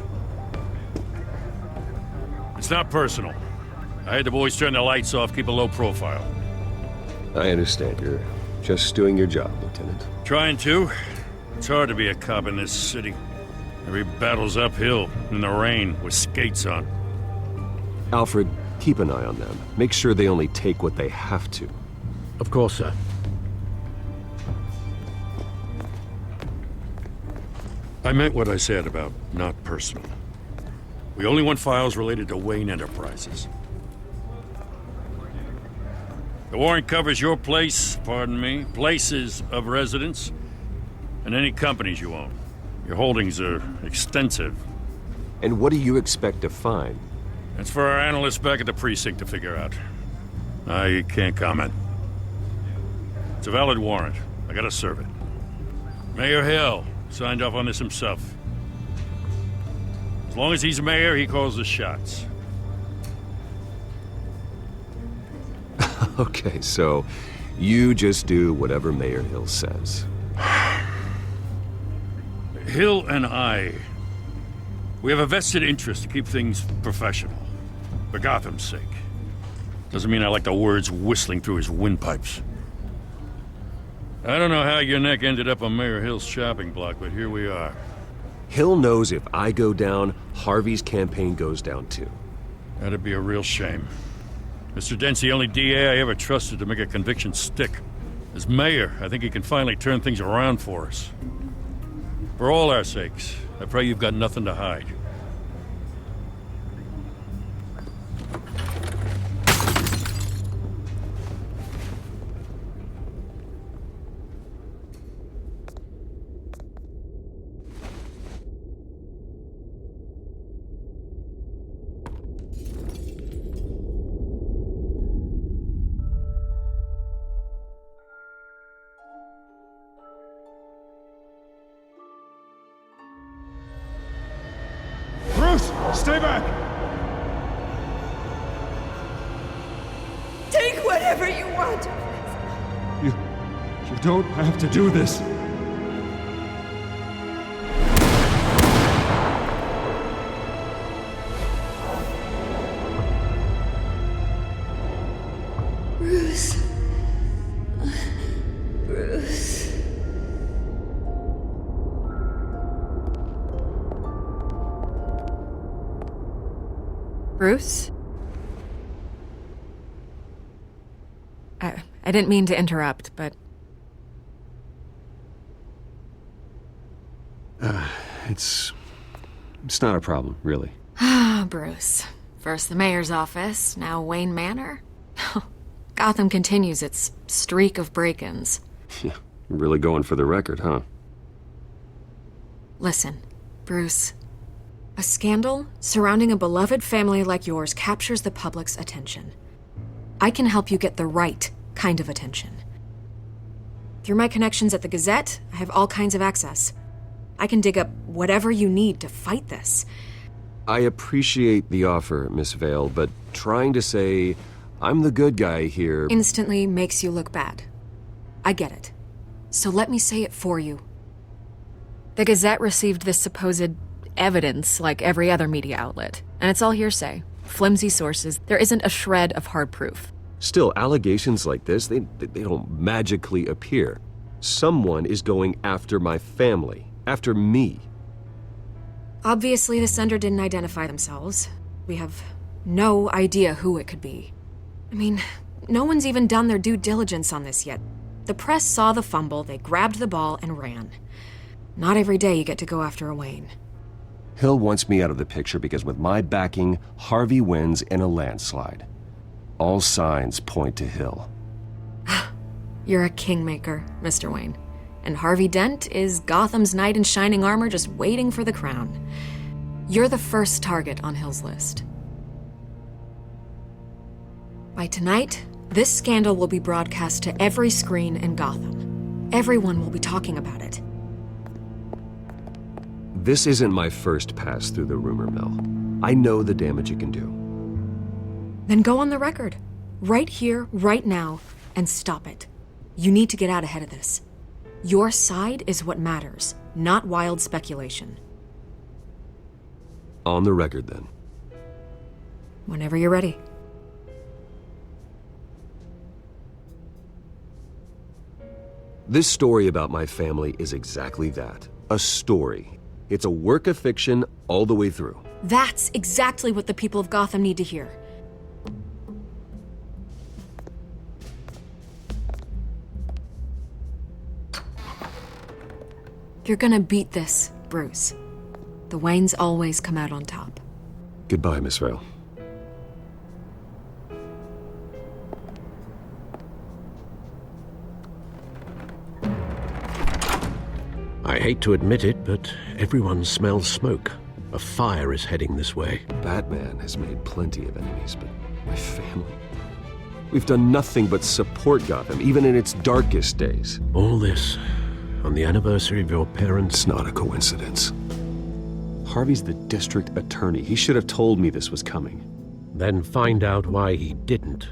It's not personal. I had the boys turn the lights off, keep a low profile. I understand. You're just doing your job, Lieutenant. Trying to. It's hard to be a cop in this city. Every battle's uphill, in the rain, with skates on. Alfred, keep an eye on them. Make sure they only take what they have to. Of course, sir. I meant what I said about not personal. We only want files related to Wayne Enterprises. The warrant covers your place, pardon me, places of residence, and any companies you own. Your holdings are extensive. And what do you expect to find? That's for our analysts back at the precinct to figure out. I can't comment. It's a valid warrant. I gotta serve it. Mayor Hill signed off on this himself. As long as he's mayor, he calls the shots. Okay, so you just do whatever Mayor Hill says. Hill and I, we have a vested interest to keep things professional. For Gotham's sake. Doesn't mean I like the words whistling through his windpipes. I don't know how your neck ended up on Mayor Hill's shopping block, but here we are. Hill knows if I go down, Harvey's campaign goes down too. That'd be a real shame. Mr. Dent's the only DA I ever trusted to make a conviction stick. As mayor, I think he can finally turn things around for us. For all our sakes, I pray you've got nothing to hide. Stay back! Take whatever you want. don't have to do this. Bruce. Bruce. Bruce? I didn't mean to interrupt, but... It's not a problem, really. Ah, Bruce. First the mayor's office, now Wayne Manor. Gotham continues its streak of break-ins. Yeah, really going for the record, huh? Listen, Bruce. A scandal surrounding a beloved family like yours captures the public's attention. I can help you get the right kind of attention. Through my connections at the Gazette, I have all kinds of access. I can dig up whatever you need to fight this. I appreciate the offer, Miss Vale, but trying to say I'm the good guy here Instantly makes you look bad. I get it. So let me say it for you. The Gazette received this supposed evidence like every other media outlet, and it's all hearsay. Flimsy sources. There isn't a shred of hard proof. Still, allegations like this, they don't magically appear. Someone is going after my family, after me. Obviously, the sender didn't identify themselves. We have no idea who it could be. I mean, no one's even done their due diligence on this yet. The press saw the fumble, they grabbed the ball and ran. Not every day you get to go after a Wayne. Hill wants me out of the picture because with my backing, Harvey wins in a landslide. All signs point to Hill. You're a kingmaker, Mr. Wayne. And Harvey Dent is Gotham's knight in shining armor just waiting for the crown. You're the first target on Hill's list. By tonight, this scandal will be broadcast to every screen in Gotham. Everyone will be talking about it. This isn't my first pass through the rumor mill. I know the damage it can do. Then go on the record. Right here, right now, and stop it. You need to get out ahead of this. Your side is what matters, not wild speculation. On the record, then. Whenever you're ready. This story about my family is exactly that. A story. It's a work of fiction all the way through. That's exactly what the people of Gotham need to hear. You're gonna beat this, Bruce. The Waynes always come out on top. Goodbye, Miss Vale. I hate to admit it, but everyone smells smoke. A fire is heading this way. Batman has made plenty of enemies, but my family? We've done nothing but support Gotham, even in its darkest days. All this on the anniversary of your parents'... It's not a coincidence. Harvey's the district attorney. He should have told me this was coming. Then find out why he didn't.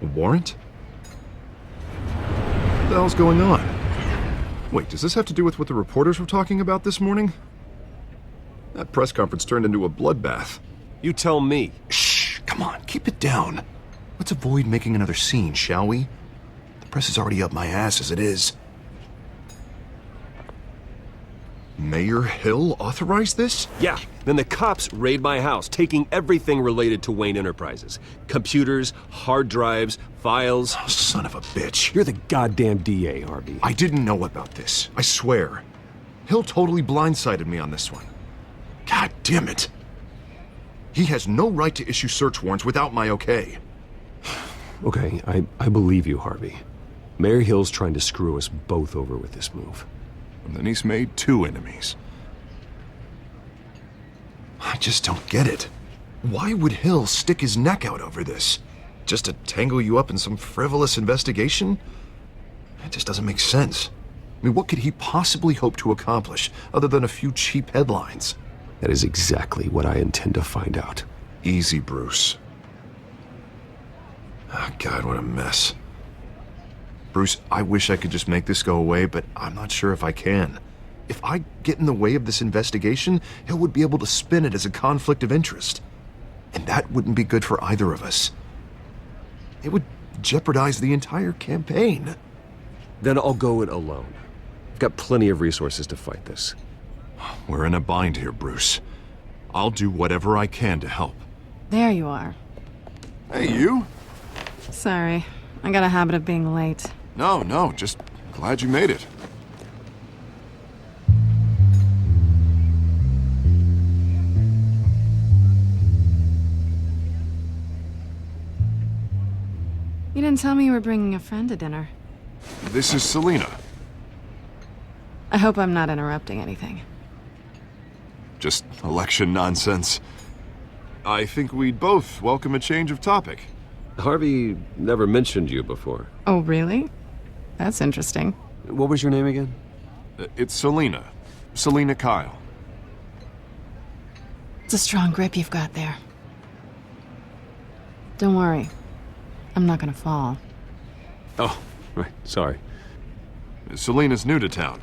A warrant? What the hell's going on? Wait, does this have to do with what the reporters were talking about this morning? That press conference turned into a bloodbath. You tell me. Shh, come on, keep it down. Let's avoid making another scene, shall we? The press is already up my ass as it is. Mayor Hill authorized this? Yeah, then the cops raid my house, taking everything related to Wayne Enterprises. Computers, hard drives, files. Oh, son of a bitch. You're the goddamn DA, Harvey. I didn't know about this, I swear. Hill totally blindsided me on this one. God damn it. He has no right to issue search warrants without my okay. Okay, I believe you, Harvey. Mayor Hill's trying to screw us both over with this move. And then he's made 2 enemies. I just don't get it. Why would Hill stick his neck out over this? Just to tangle you up in some frivolous investigation? It just doesn't make sense. I mean, what could he possibly hope to accomplish other than a few cheap headlines? That is exactly what I intend to find out. Easy, Bruce. Oh, God, what a mess. Bruce, I wish I could just make this go away, but I'm not sure if I can. If I get in the way of this investigation, Hill would be able to spin it as a conflict of interest. And that wouldn't be good for either of us. It would jeopardize the entire campaign. Then I'll go it alone. I've got plenty of resources to fight this. We're in a bind here, Bruce. I'll do whatever I can to help. There you are. Hey, you? Sorry, I got a habit of being late. No, just glad you made it. You didn't tell me you were bringing a friend to dinner. This is Selina. I hope I'm not interrupting anything. Just election nonsense. I think we'd both welcome a change of topic. Harvey never mentioned you before. Oh, really? That's interesting. What was your name again? It's Selina. Selina Kyle. It's a strong grip you've got there. Don't worry. I'm not gonna fall. Oh, right. Sorry. Selina's new to town.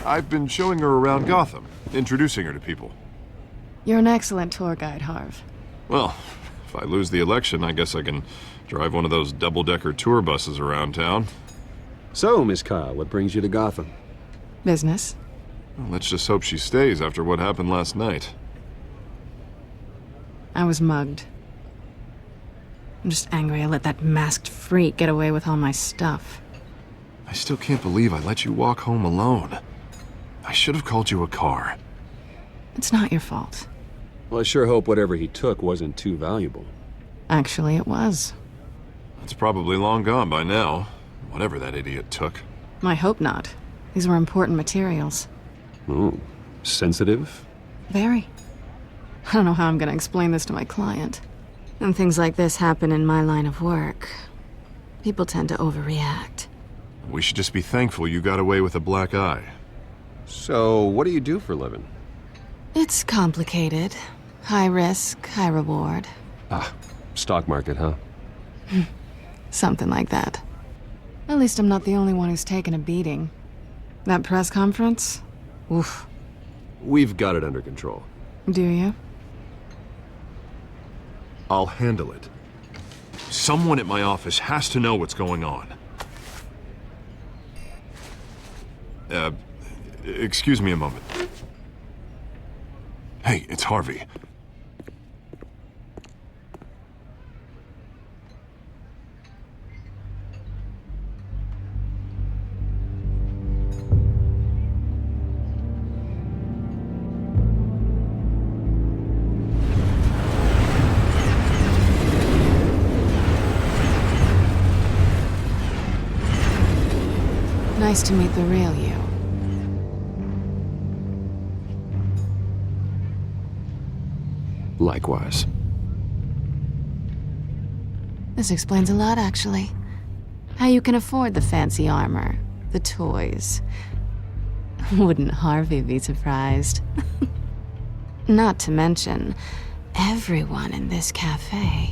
I've been showing her around Gotham, introducing her to people. You're an excellent tour guide, Harv. Well, if I lose the election, I guess I can drive one of those double-decker tour buses around town. So, Miss Kyle, what brings you to Gotham? Business. Well, let's just hope she stays after what happened last night. I was mugged. I'm just angry I let that masked freak get away with all my stuff. I still can't believe I let you walk home alone. I should have called you a car. It's not your fault. Well, I sure hope whatever he took wasn't too valuable. Actually, it was. It's probably long gone by now, whatever that idiot took. I hope not. These were important materials. Ooh, sensitive? Very. I don't know how I'm gonna explain this to my client. When things like this happen in my line of work, people tend to overreact. We should just be thankful you got away with a black eye. So, what do you do for a living? It's complicated. High risk, high reward. Ah, stock market, huh? Something like that. At least I'm not the only one who's taken a beating. That press conference? Oof. We've got it under control. Do you? I'll handle it. Someone at my office has to know what's going on. Excuse me a moment. Hey, it's Harvey. Nice to meet the real you. Likewise. This explains a lot, actually. How you can afford the fancy armor, the toys. Wouldn't Harvey be surprised? Not to mention, everyone in this cafe.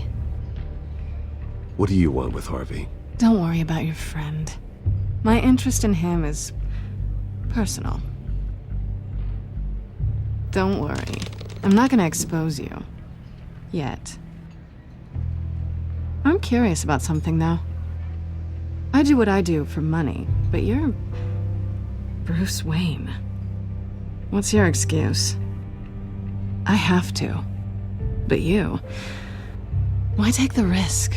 What do you want with Harvey? Don't worry about your friend. My interest in him is personal. Don't worry. I'm not gonna expose you. Yet. I'm curious about something, though. I do what I do for money, but you're Bruce Wayne. What's your excuse? I have to. But you... why take the risk?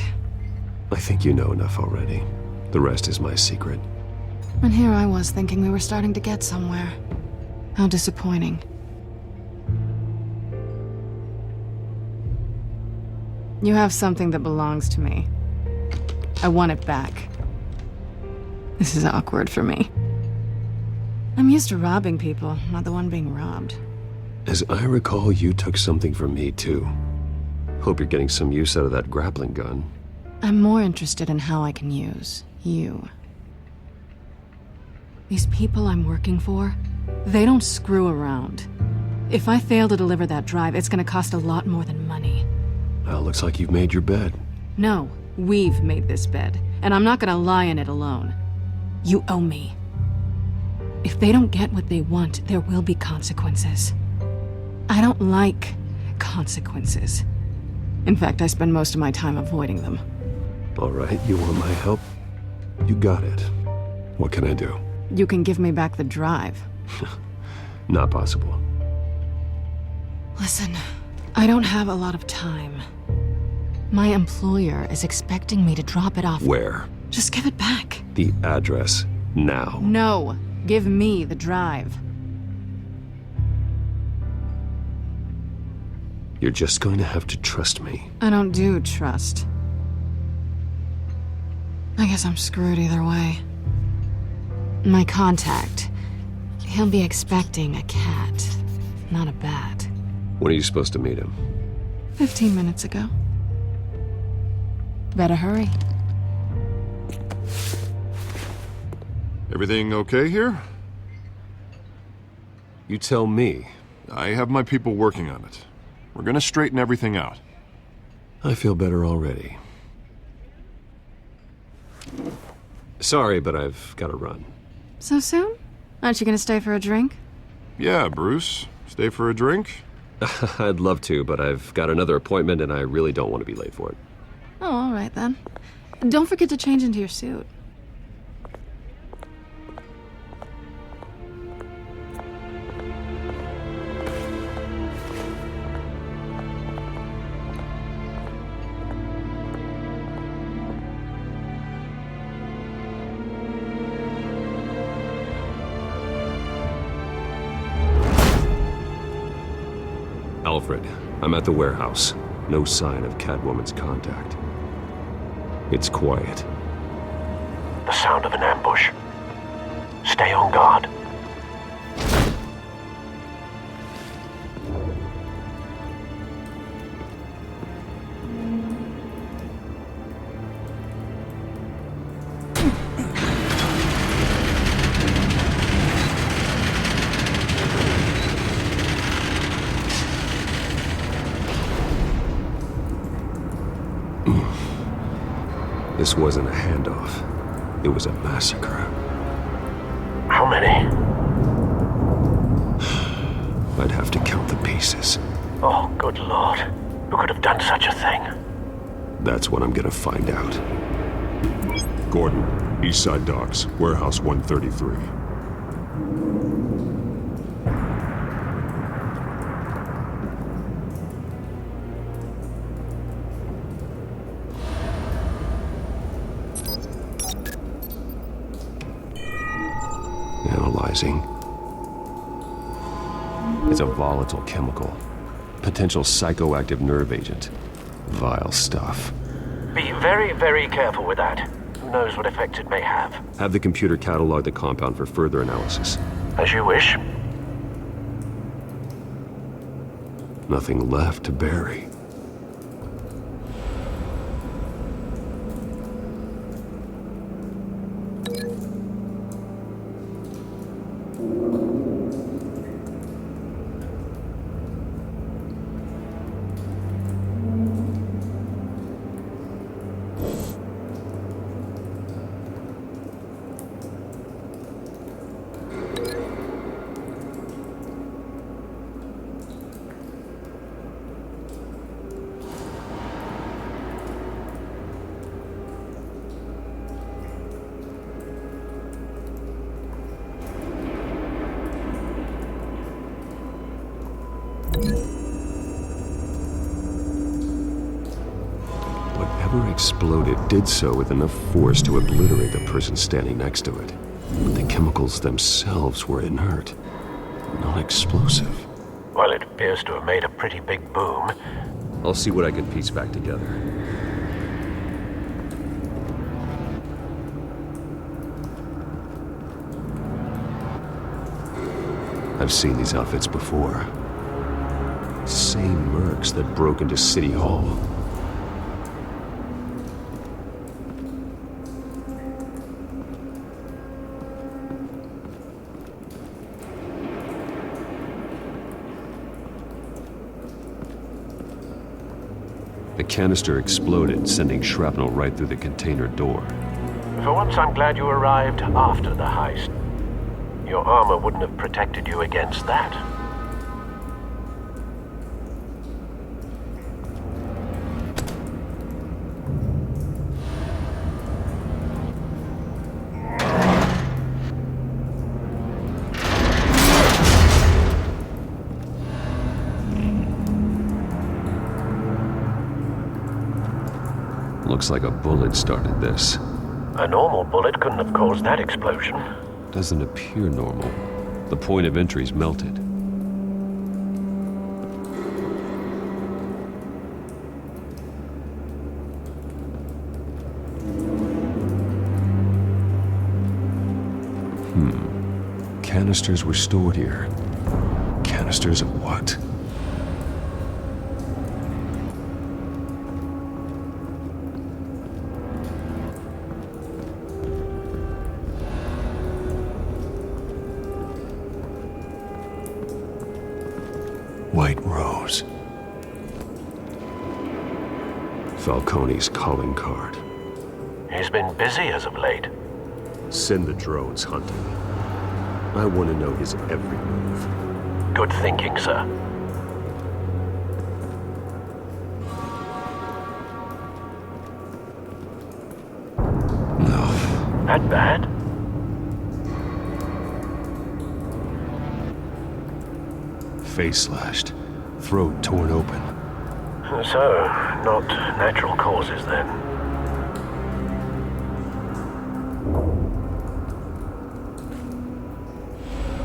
I think you know enough already. The rest is my secret. And here I was thinking we were starting to get somewhere. How disappointing. You have something that belongs to me. I want it back. This is awkward for me. I'm used to robbing people, not the one being robbed. As I recall, you took something from me, too. Hope you're getting some use out of that grappling gun. I'm more interested in how I can use you. These people I'm working for, they don't screw around. If I fail to deliver that drive, it's gonna cost a lot more than money. Well, looks like you've made your bed. No, we've made this bed, and I'm not gonna lie in it alone. You owe me. If they don't get what they want, there will be consequences. I don't like consequences. In fact, I spend most of my time avoiding them. All right, you want my help? You got it. What can I do? You can give me back the drive. Not possible. Listen, I don't have a lot of time. My employer is expecting me to drop it off. Where? Just give it back. The address, now. No, give me the drive. You're just going to have to trust me. I don't do trust. I guess I'm screwed either way. My contact, he'll be expecting a cat, not a bat. When are you supposed to meet him? 15 minutes ago. Better hurry. Everything okay here? You tell me. I have my people working on it. We're gonna straighten everything out. I feel better already. Sorry, but I've got to run. So soon? Aren't you gonna stay for a drink? Yeah, Bruce. Stay for a drink? I'd love to, but I've got another appointment and I really don't want to be late for it. Oh, all right then. Don't forget to change into your suit. Alfred, I'm at the warehouse. No sign of Catwoman's contact. It's quiet. The sound of an ambush. Stay on guard. This wasn't a handoff. It was a massacre. How many? I'd have to count the pieces. Oh, good lord. Who could have done such a thing? That's what I'm gonna find out. Gordon, Eastside Docks, Warehouse 133. Analyzing. It's a volatile chemical. Potential psychoactive nerve agent. Vile stuff. Be very, very careful with that. Who knows what effect it may have. Have the computer catalog the compound for further analysis. As you wish. Nothing left to bury. Whatever exploded did so with enough force to obliterate the person standing next to it. But the chemicals themselves were inert, not explosive. Well, it appears to have made a pretty big boom. I'll see what I can piece back together. I've seen these outfits before. Same mercs that broke into City Hall. A canister exploded, sending shrapnel right through the container door. For once, I'm glad you arrived after the heist. Your armor wouldn't have protected you against that. Looks like a bullet started this. A normal bullet couldn't have caused that explosion. Doesn't appear normal. The point of entry's melted. Canisters were stored here. Canisters of what? White Rose. Falcone's calling card. He's been busy as of late. Send the drones hunting. I want to know his every move. Good thinking, sir. No. That bad? Face slashed. Throat torn open. So, not natural causes then.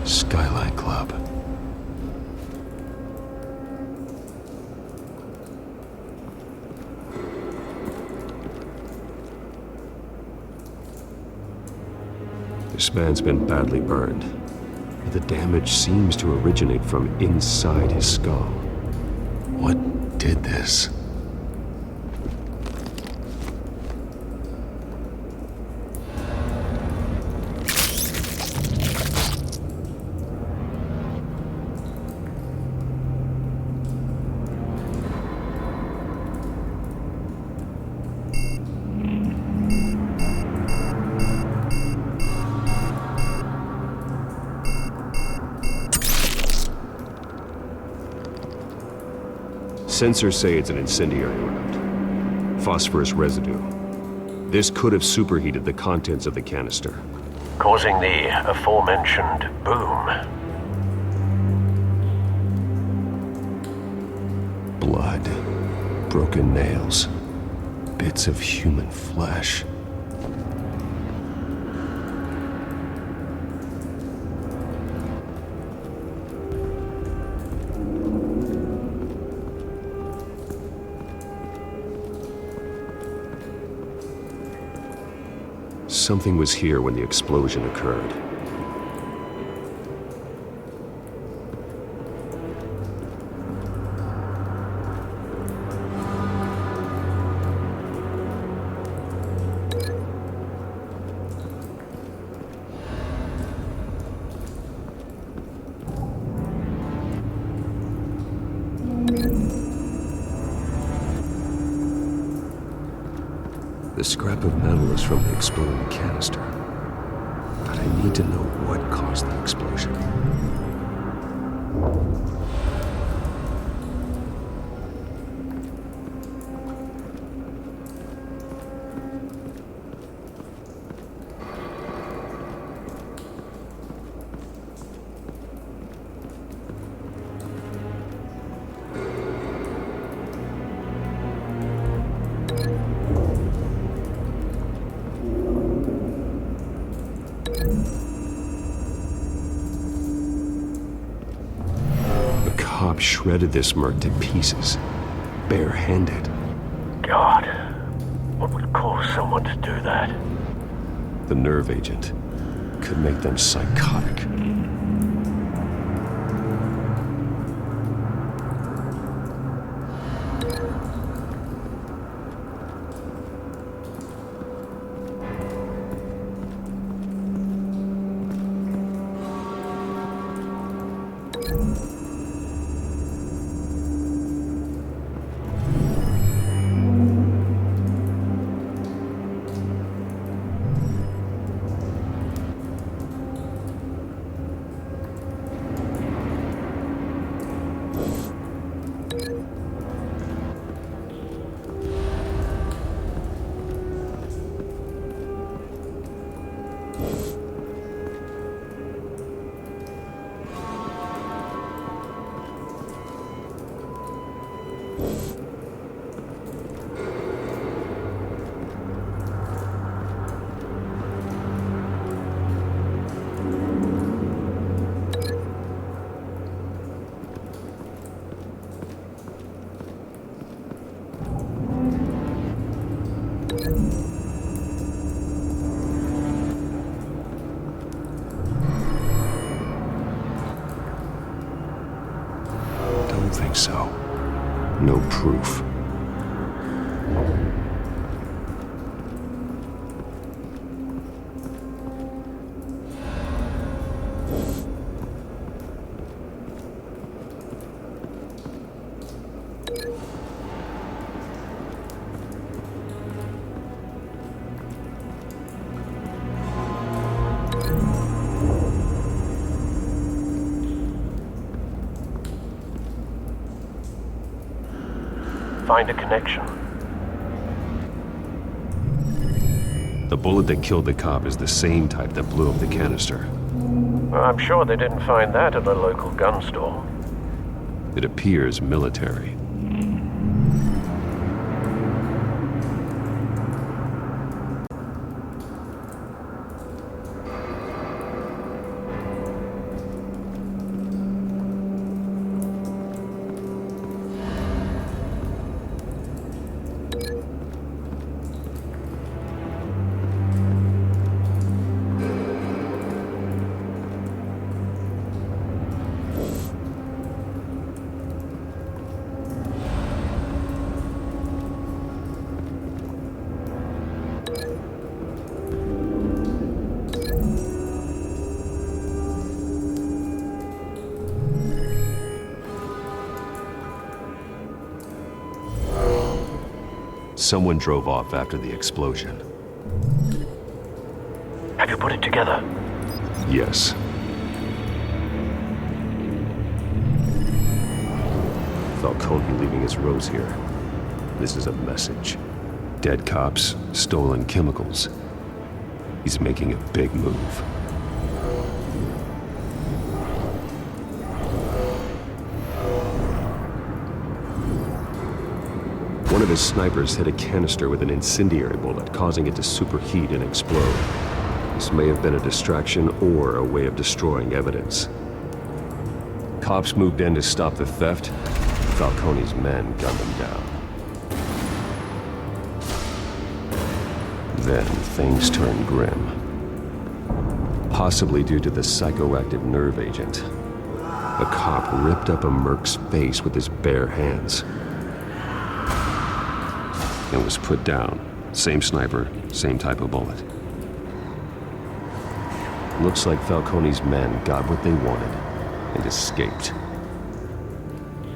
Skyline Club. This man's been badly burned. The damage seems to originate from inside his skull. What did this? Sensors say it's an incendiary round. Phosphorus residue. This could have superheated the contents of the canister, Causing the aforementioned boom. Blood. Broken nails. Bits of human flesh. Something was here when the explosion occurred. The scrap of metal is from the exploding canister. But I need to know what caused the explosion. Shredded this merc to pieces, bare-handed. God, what would cause someone to do that? The nerve agent could make them psychotic. think so. No proof. Find a connection. The bullet that killed the cop is the same type that blew up the canister. Well, I'm sure they didn't find that at a local gun store. It appears military. Someone drove off after the explosion. Have you put it together? Yes. Falcone leaving his rose here. This is a message. Dead cops, stolen chemicals. He's making a big move. One of his snipers hit a canister with an incendiary bullet, causing it to superheat and explode. This may have been a distraction or a way of destroying evidence. Cops moved in to stop the theft. Falcone's men gunned them down. Then things turned grim. Possibly due to the psychoactive nerve agent. A cop ripped up a merc's face with his bare hands. And was put down. Same sniper, same type of bullet. Looks like Falcone's men got what they wanted and escaped.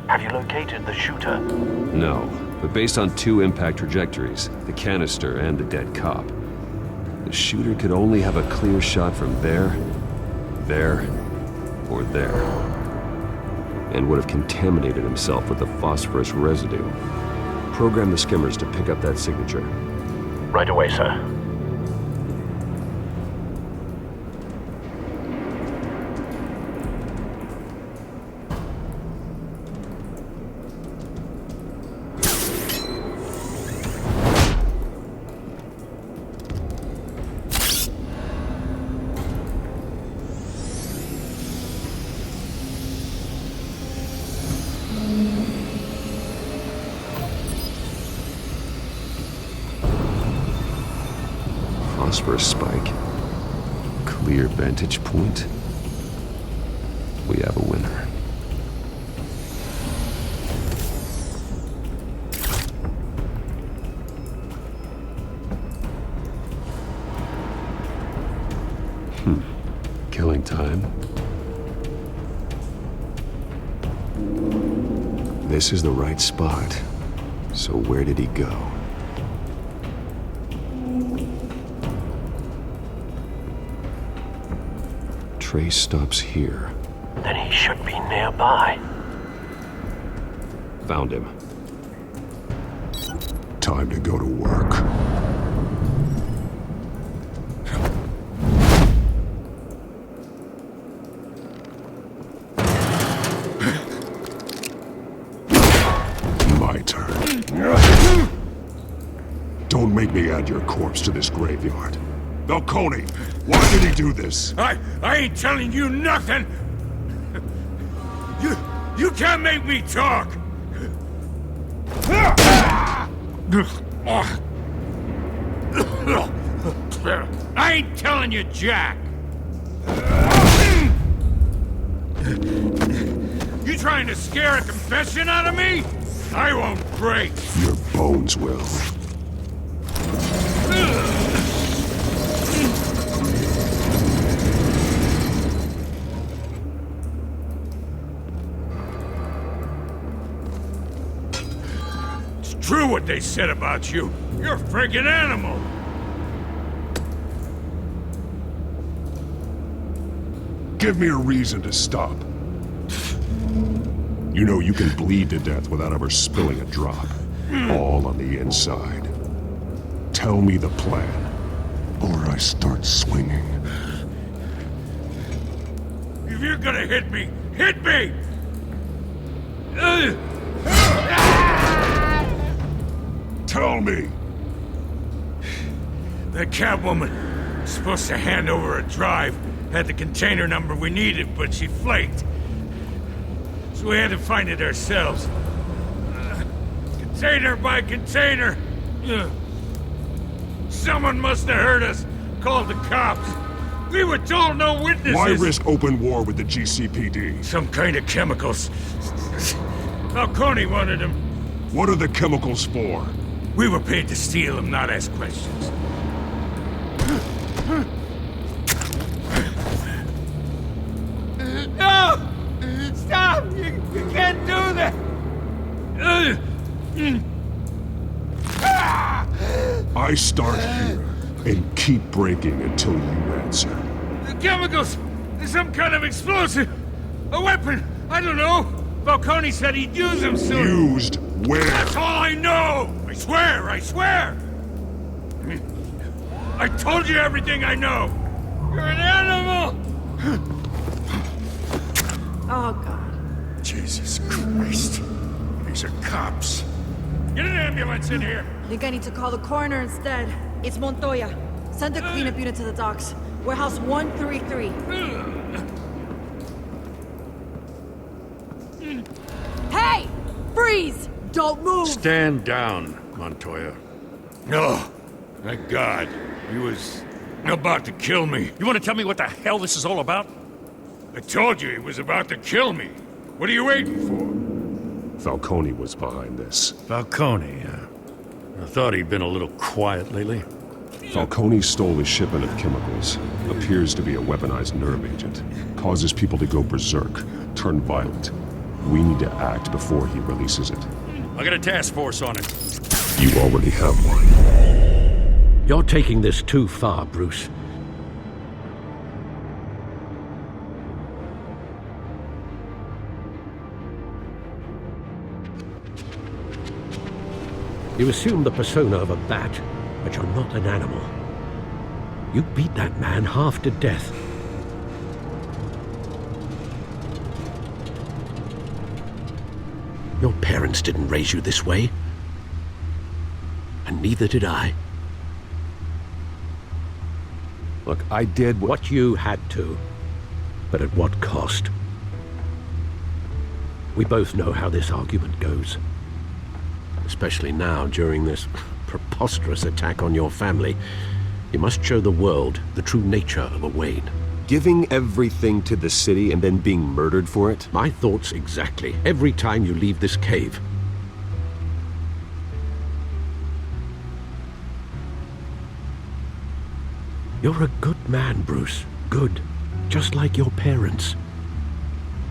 Have you located the shooter? No, but based on two impact trajectories, the canister and the dead cop, the shooter could only have a clear shot from there, or there, and would have contaminated himself with the phosphorus residue. Program the skimmers to pick up that signature. Right away, sir. Phosphorus spike. Clear vantage point. We have a winner. Killing time. This is the right spot. So where did he go? Trace stops here. Then he should be nearby. Found him. Time to go to work. My turn. Don't make me add your corpse to this graveyard. Falcone, why did he do this? I ain't telling you nothing! You can't make me talk! I ain't telling you, Jack! You trying to scare a confession out of me? I won't break. Your bones will. It's true what they said about you. You're a friggin' animal. Give me a reason to stop. You know you can bleed to death without ever spilling a drop. All on the inside. Tell me the plan, or I start swinging. If you're gonna hit me, hit me! Tell me! The Catwoman was supposed to hand over a drive. Had the container number we needed, but she flaked. So we had to find it ourselves. Container by container. Someone must have heard us. Called the cops. We were told no witnesses. Why risk open war with the GCPD? Some kind of chemicals. Falcone wanted them. What are the chemicals for? We were paid to steal them, not ask questions. No! Stop! You can't do that! I start here and keep breaking until you answer. The chemicals! There's some kind of explosive! A weapon! I don't know! Falcone said he'd use them soon! Used where? That's all I know! I swear! I swear! I told you everything I know! You're an animal! Oh, God. Jesus Christ. These are cops. Get an ambulance in here! Think I need to call the coroner instead. It's Montoya. Send the cleanup unit to the docks. Warehouse 133. Hey! Freeze! Don't move! Stand down, Montoya. No. Thank God. He was about to kill me. You want to tell me what the hell this is all about? I told you he was about to kill me. What are you waiting for? Falcone was behind this. Falcone, I thought he'd been a little quiet lately. Falcone stole a shipment of chemicals. Appears to be a weaponized nerve agent. Causes people to go berserk, turn violent. We need to act before he releases it. I got a task force on it. You already have one. You're taking this too far, Bruce. You assume the persona of a bat, but you're not an animal. You beat that man half to death. Your parents didn't raise you this way. And neither did I. Look, I did what you had to, but at what cost? We both know how this argument goes. Especially now, during this preposterous attack on your family. You must show the world the true nature of a Wayne. Giving everything to the city and then being murdered for it? My thoughts exactly. Every time you leave this cave. You're a good man, Bruce. Good. Just like your parents.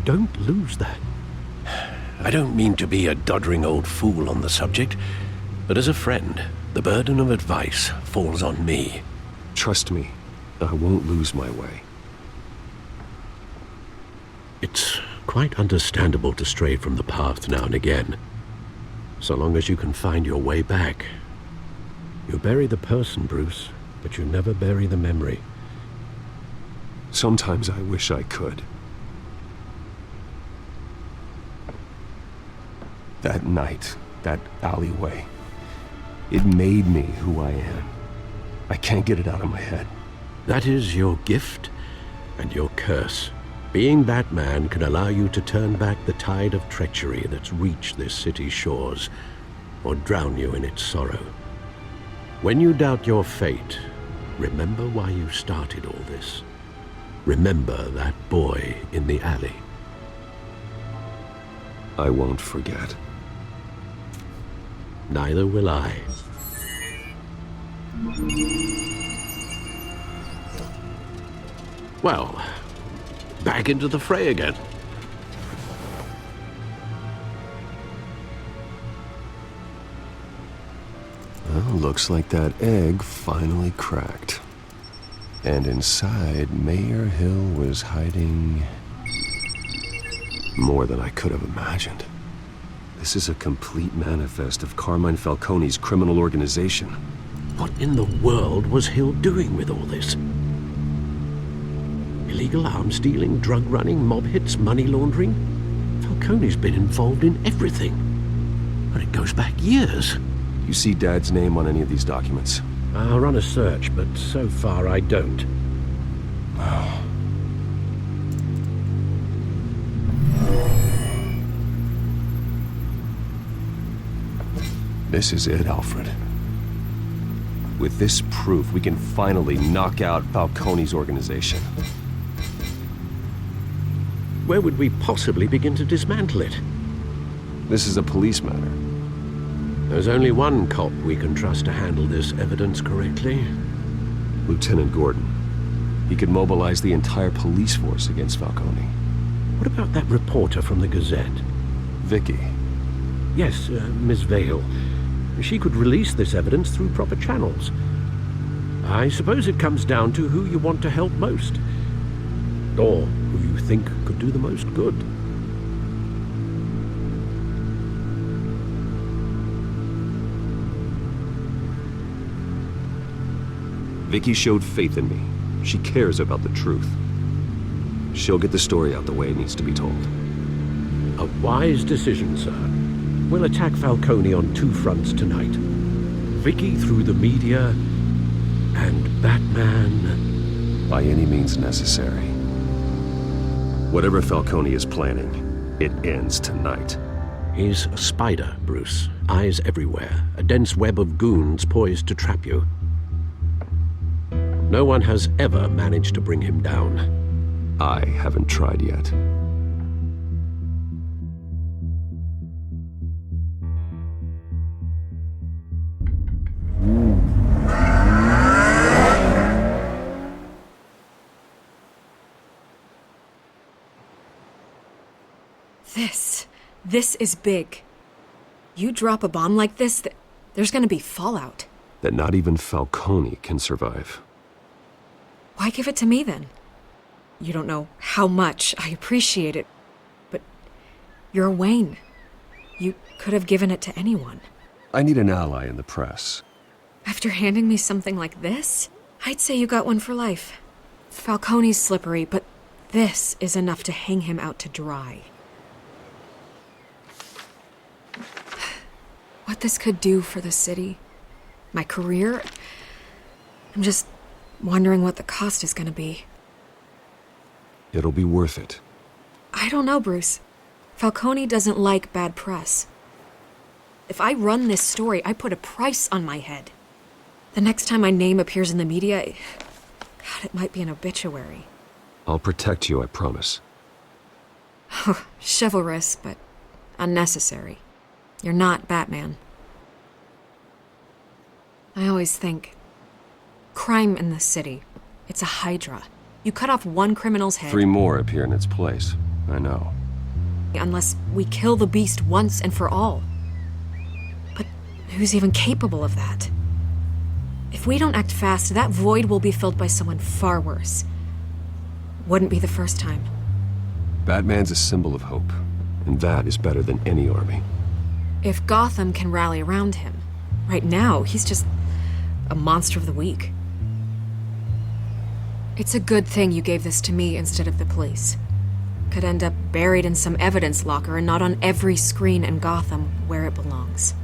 Don't lose that. I don't mean to be a doddering old fool on the subject, but as a friend, the burden of advice falls on me. Trust me, I won't lose my way. It's quite understandable to stray from the path now and again. So long as you can find your way back. You bury the person, Bruce, but you never bury the memory. Sometimes I wish I could. That night, that alleyway, it made me who I am. I can't get it out of my head. That is your gift and your curse. Being Batman can allow you to turn back the tide of treachery that's reached this city's shores, or drown you in its sorrow. When you doubt your fate, remember why you started all this. Remember that boy in the alley. I won't forget. Neither will I. Well, back into the fray again. Well, looks like that egg finally cracked. And inside, Mayor Hill was hiding more than I could have imagined. This is a complete manifest of Carmine Falcone's criminal organization. What in the world was Hill doing with all this? Illegal arms dealing, drug running, mob hits, money laundering? Falcone's been involved in everything. But it goes back years. You see Dad's name on any of these documents? I'll run a search, but so far I don't. This is it, Alfred. With this proof, we can finally knock out Falcone's organization. Where would we possibly begin to dismantle it? This is a police matter. There's only one cop we can trust to handle this evidence correctly. Lieutenant Gordon. He could mobilize the entire police force against Falcone. What about that reporter from the Gazette? Vicky. Yes, Miss Vale. She could release this evidence through proper channels. I suppose it comes down to who you want to help most. Or who you think could do the most good. Vicky showed faith in me. She cares about the truth. She'll get the story out the way it needs to be told. A wise decision, sir. We'll attack Falcone on two fronts tonight. Vicky through the media, and Batman... by any means necessary. Whatever Falcone is planning, it ends tonight. He's a spider, Bruce. Eyes everywhere. A dense web of goons poised to trap you. No one has ever managed to bring him down. I haven't tried yet. This is big. You drop a bomb like this, there's gonna be fallout. That not even Falcone can survive. Why give it to me then? You don't know how much I appreciate it, but you're Wayne. You could have given it to anyone. I need an ally in the press. After handing me something like this, I'd say you got one for life. Falcone's slippery, but this is enough to hang him out to dry. What this could do for the city, my career, I'm just wondering what the cost is gonna be. It'll be worth it. I don't know, Bruce. Falcone doesn't like bad press. If I run this story, I put a price on my head. The next time my name appears in the media, God, it might be an obituary. I'll protect you, I promise. Chivalrous, but unnecessary. You're not Batman. I always think, crime in the city, it's a hydra. You cut off one criminal's head... 3 more appear in its place. I know. Unless we kill the beast once and for all. But who's even capable of that? If we don't act fast, that void will be filled by someone far worse. Wouldn't be the first time. Batman's a symbol of hope, and that is better than any army. If Gotham can rally around him, right now he's just a monster of the week. It's a good thing you gave this to me instead of the police. Could end up buried in some evidence locker and not on every screen in Gotham where it belongs.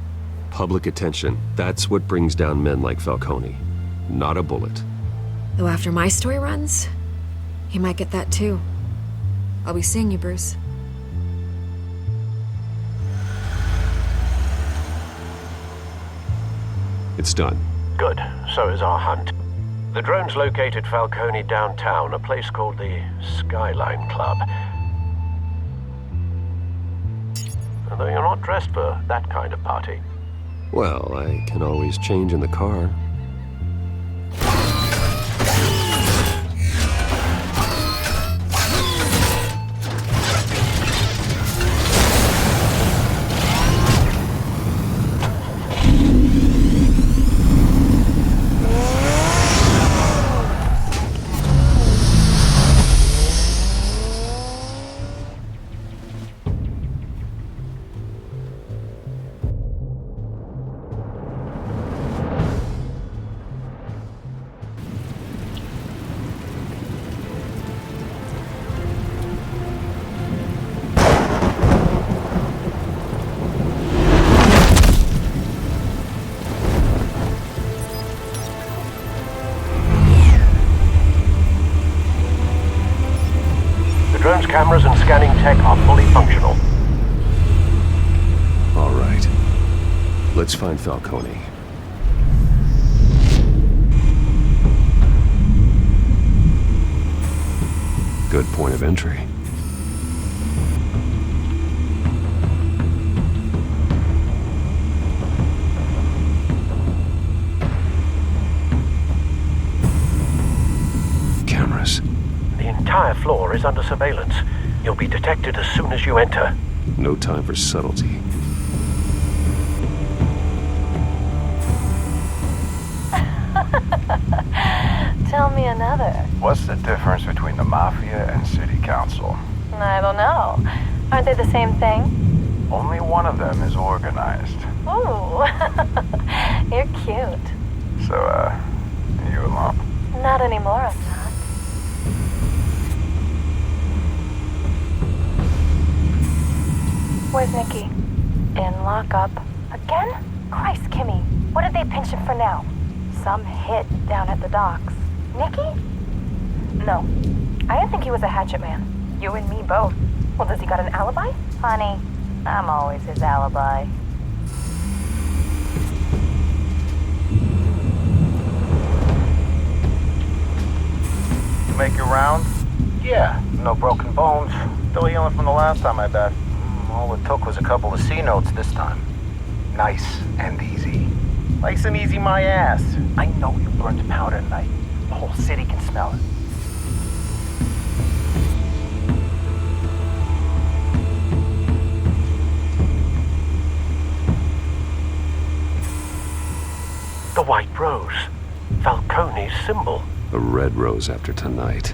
Public attention, that's what brings down men like Falcone. Not a bullet. Though after my story runs, he might get that too. I'll be seeing you, Bruce. It's done. Good. So is our hunt. The drones located Falcone downtown, a place called the Skyline Club. Although you're not dressed for that kind of party. Well, I can always change in the car. Drone's cameras and scanning tech are fully functional. All right. Let's find Falcone. Good point of entry. Cameras. The entire floor is under surveillance. You'll be detected as soon as you enter. No time for subtlety. Tell me another. What's the difference between the Mafia and City Council? I don't know. Aren't they the same thing? Only one of them is organized. Ooh. You're cute. So, you alone? Not anymore, I'm not. Where's Nikki? In lockup. Again? Christ, Kimmy. What did they pinch him for now? Some hit down at the docks. Nikki? No. I didn't think he was a hatchet man. You and me both. Well, does he got an alibi? Honey, I'm always his alibi. Make your rounds? Yeah, no broken bones. Still healing from the last time, I bet. All it took was a couple of C notes this time. Nice and easy. Nice and easy, my ass. I know you burned powder tonight. The whole city can smell it. The White Rose. Falcone's symbol. A red rose after tonight.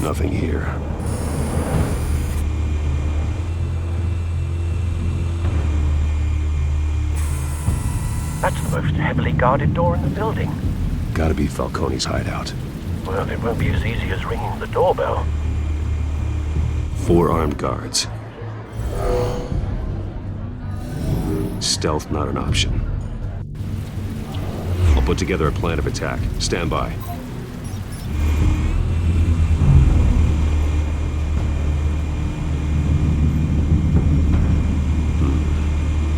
Nothing here. That's the most heavily guarded door in the building. Gotta be Falcone's hideout. Well, it won't be as easy as ringing the doorbell. 4 armed guards. Stealth not an option. I'll put together a plan of attack. Stand by.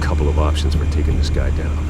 Couple of options for taking this guy down.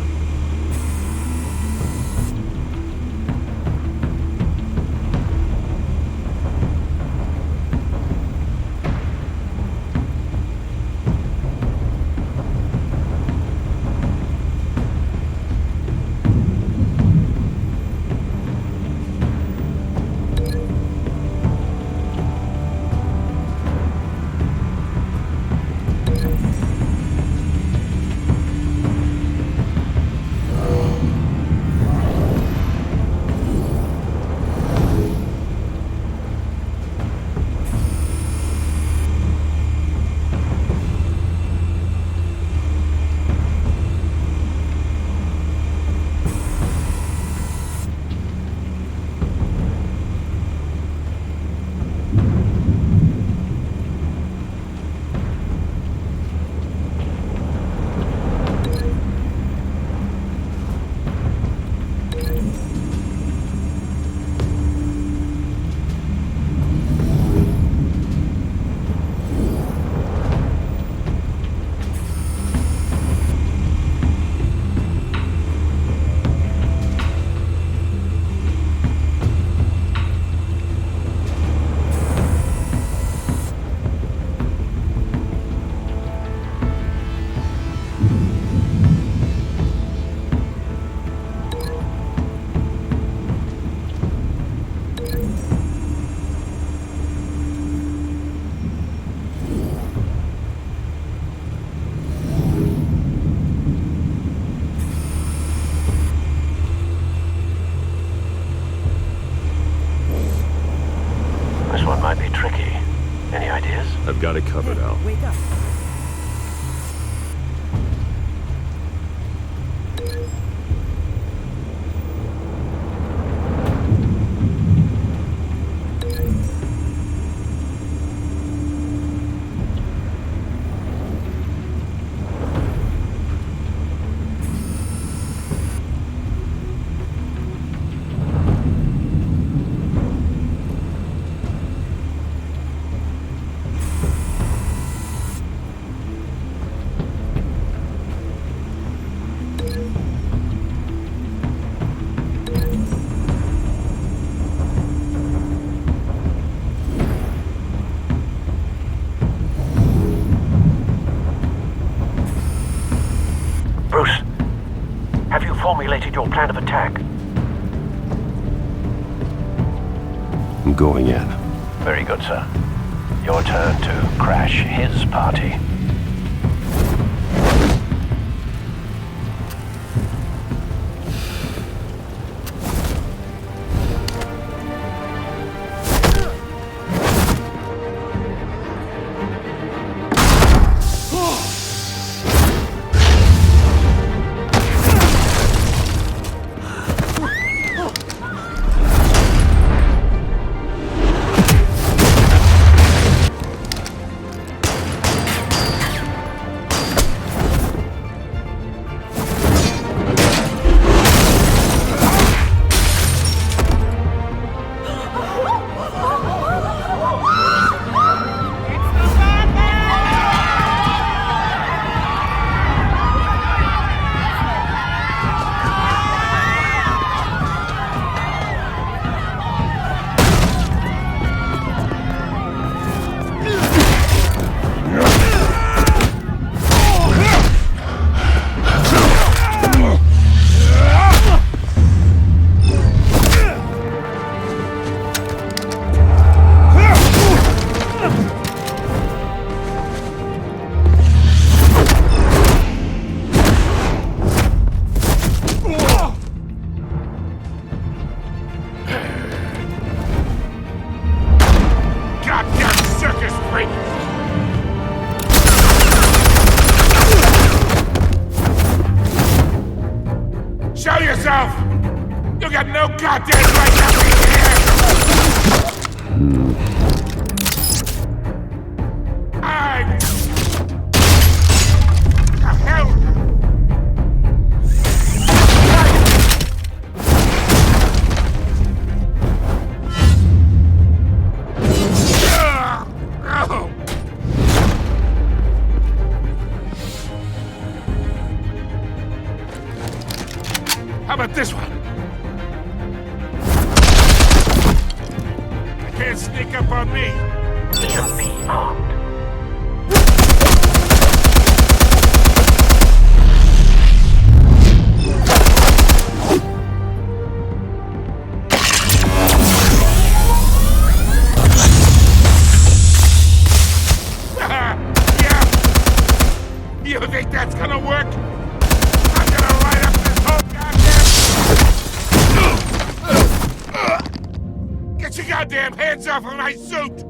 got it covered, Al. Wake up. Bruce, have you formulated your plan of attack? I'm going in. Very good, sir. Your turn to crash his party. Show yourself! You got no goddamn right to be here! The hell? How about this one? You can't sneak up on me. You'll be armed. Yeah? You think that's gonna work? I'm gonna light up this whole goddamn... Get your goddamn hands off of my suit!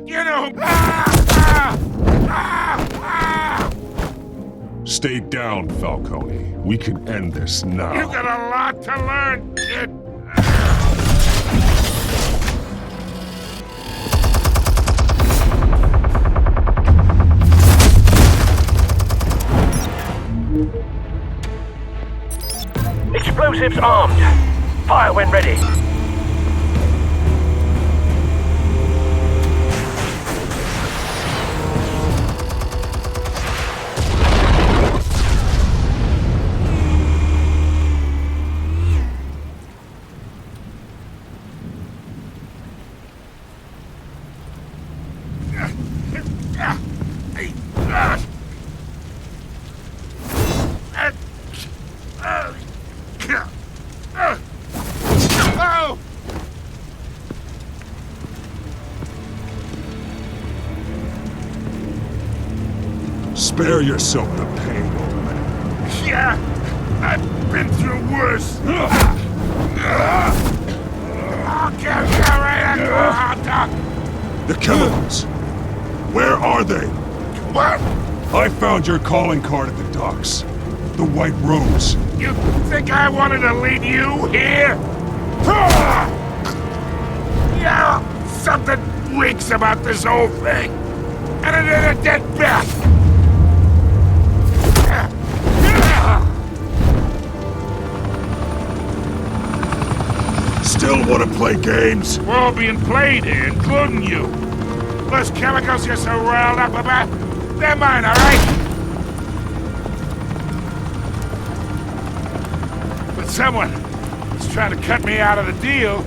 You know... Stay down, Falcone. We can end this now. You got a lot to learn, kid! Explosives armed. Fire when ready. Spare yourself the pain, old man. Yeah, I've been through worse. I'll kill you right after a hot dog. The chemicals. Where are they? What? I found your calling card at the docks. The White Rose. You think I wanted to lead you here? Yeah, something reeks about this whole thing. And it ain't a dead bat. Still want to play games? We're all being played here, including you. Those chemicals you're so riled up about, they're mine, all right? But someone is trying to cut me out of the deal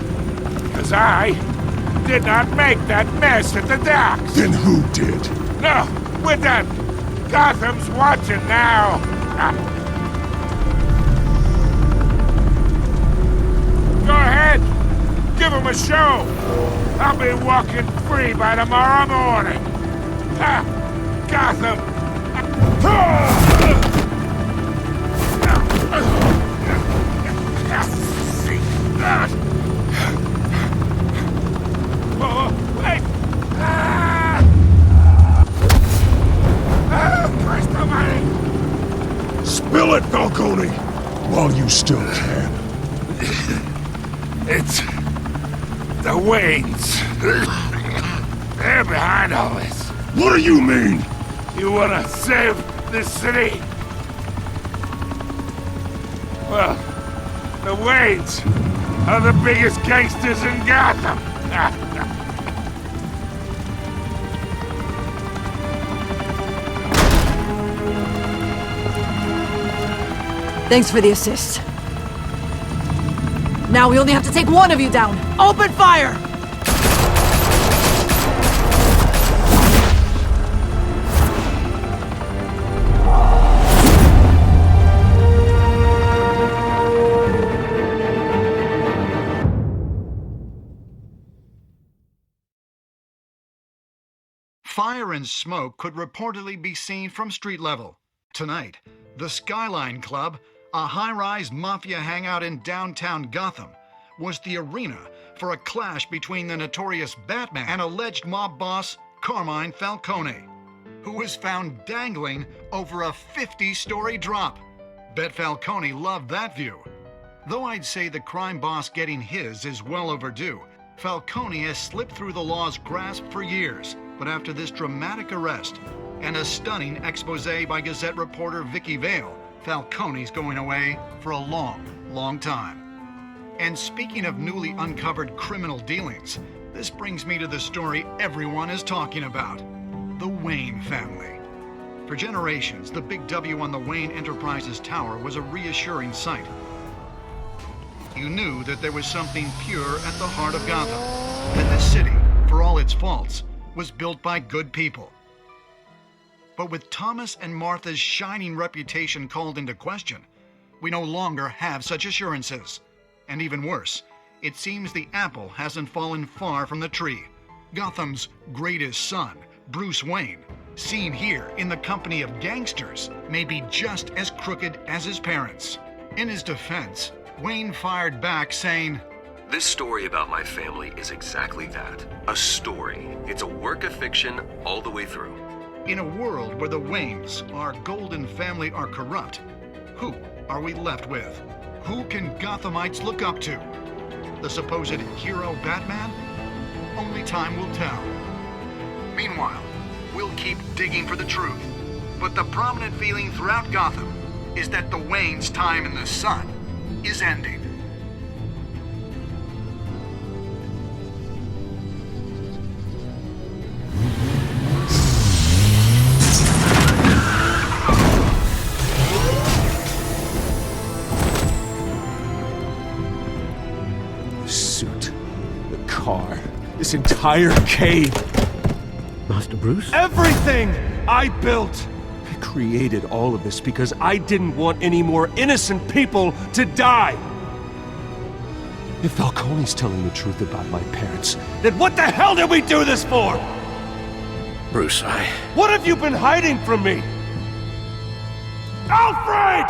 because I did not make that mess at the docks. Then who did? No, we're done. Gotham's watching now. Go ahead. Give him a show. I'll be walking free by tomorrow morning. Gotham. Whoa, wait! Christ almighty! Spill it, Falcone! While you still can. It's the Waynes. They're behind all this. What do you mean? You wanna save this city? Well, the Waynes are the biggest gangsters in Gotham. Thanks for the assist. Now we only have to take one of you down. Open fire! Fire and smoke could reportedly be seen from street level. Tonight, the Skyline Club, a high-rise mafia hangout in downtown Gotham, was the arena for a clash between the notorious Batman and alleged mob boss Carmine Falcone, who was found dangling over a 50-story drop. Bet Falcone loved that view. Though I'd say the crime boss getting his is well overdue, Falcone has slipped through the law's grasp for years. But after this dramatic arrest and a stunning expose by Gazette reporter Vicky Vale, Falcone's going away for a long, long time. And speaking of newly uncovered criminal dealings, this brings me to the story everyone is talking about: the Wayne family. For generations, the big W on the Wayne Enterprises Tower was a reassuring sight. You knew that there was something pure at the heart of Gotham, that this city, for all its faults, was built by good people. But with Thomas and Martha's shining reputation called into question, we no longer have such assurances. And even worse, it seems the apple hasn't fallen far from the tree. Gotham's greatest son, Bruce Wayne, seen here in the company of gangsters, may be just as crooked as his parents. In his defense, Wayne fired back saying, "This story about my family is exactly that. A story. It's a work of fiction all the way through." In a world where the Waynes, our golden family, are corrupt, who are we left with? Who can Gothamites look up to? The supposed hero Batman? Only time will tell. Meanwhile, we'll keep digging for the truth. But the prominent feeling throughout Gotham is that the Waynes' time in the sun is ending. This entire cave. Master Bruce? Everything I built. I created all of this because I didn't want any more innocent people to die. If Falcone's telling the truth about my parents, then what the hell did we do this for? Bruce, What have you been hiding from me? Alfred!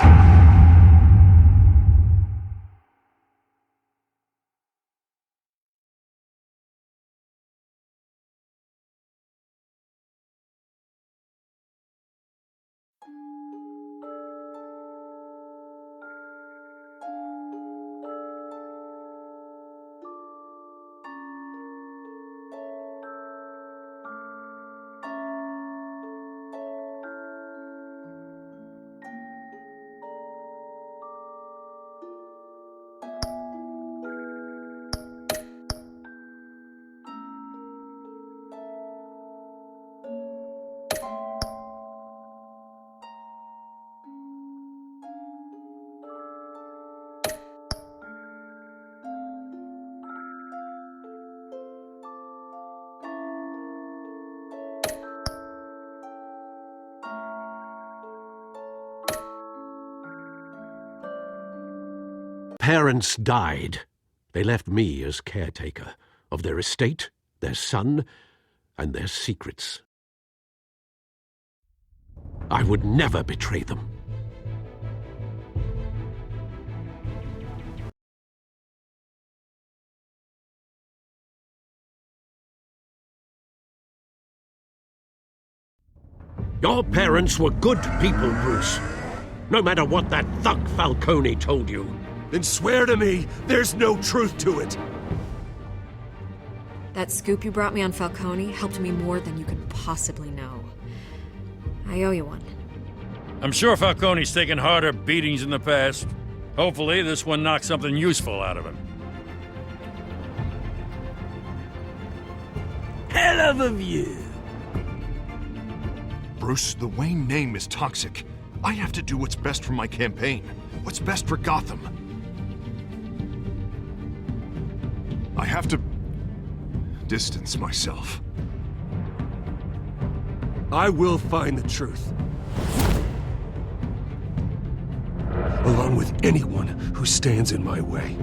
parents died, they left me as caretaker of their estate, their son, and their secrets. I would never betray them. Your parents were good people, Bruce. No matter what that thug Falcone told you. Then swear to me there's no truth to it. That scoop you brought me on Falcone helped me more than you could possibly know. I owe you one. I'm sure Falcone's taken harder beatings in the past. Hopefully, this one knocks something useful out of him. Hell of a view. Bruce, the Wayne name is toxic. I have to do what's best for my campaign. What's best for Gotham. I have to distance myself. I will find the truth. Along with anyone who stands in my way.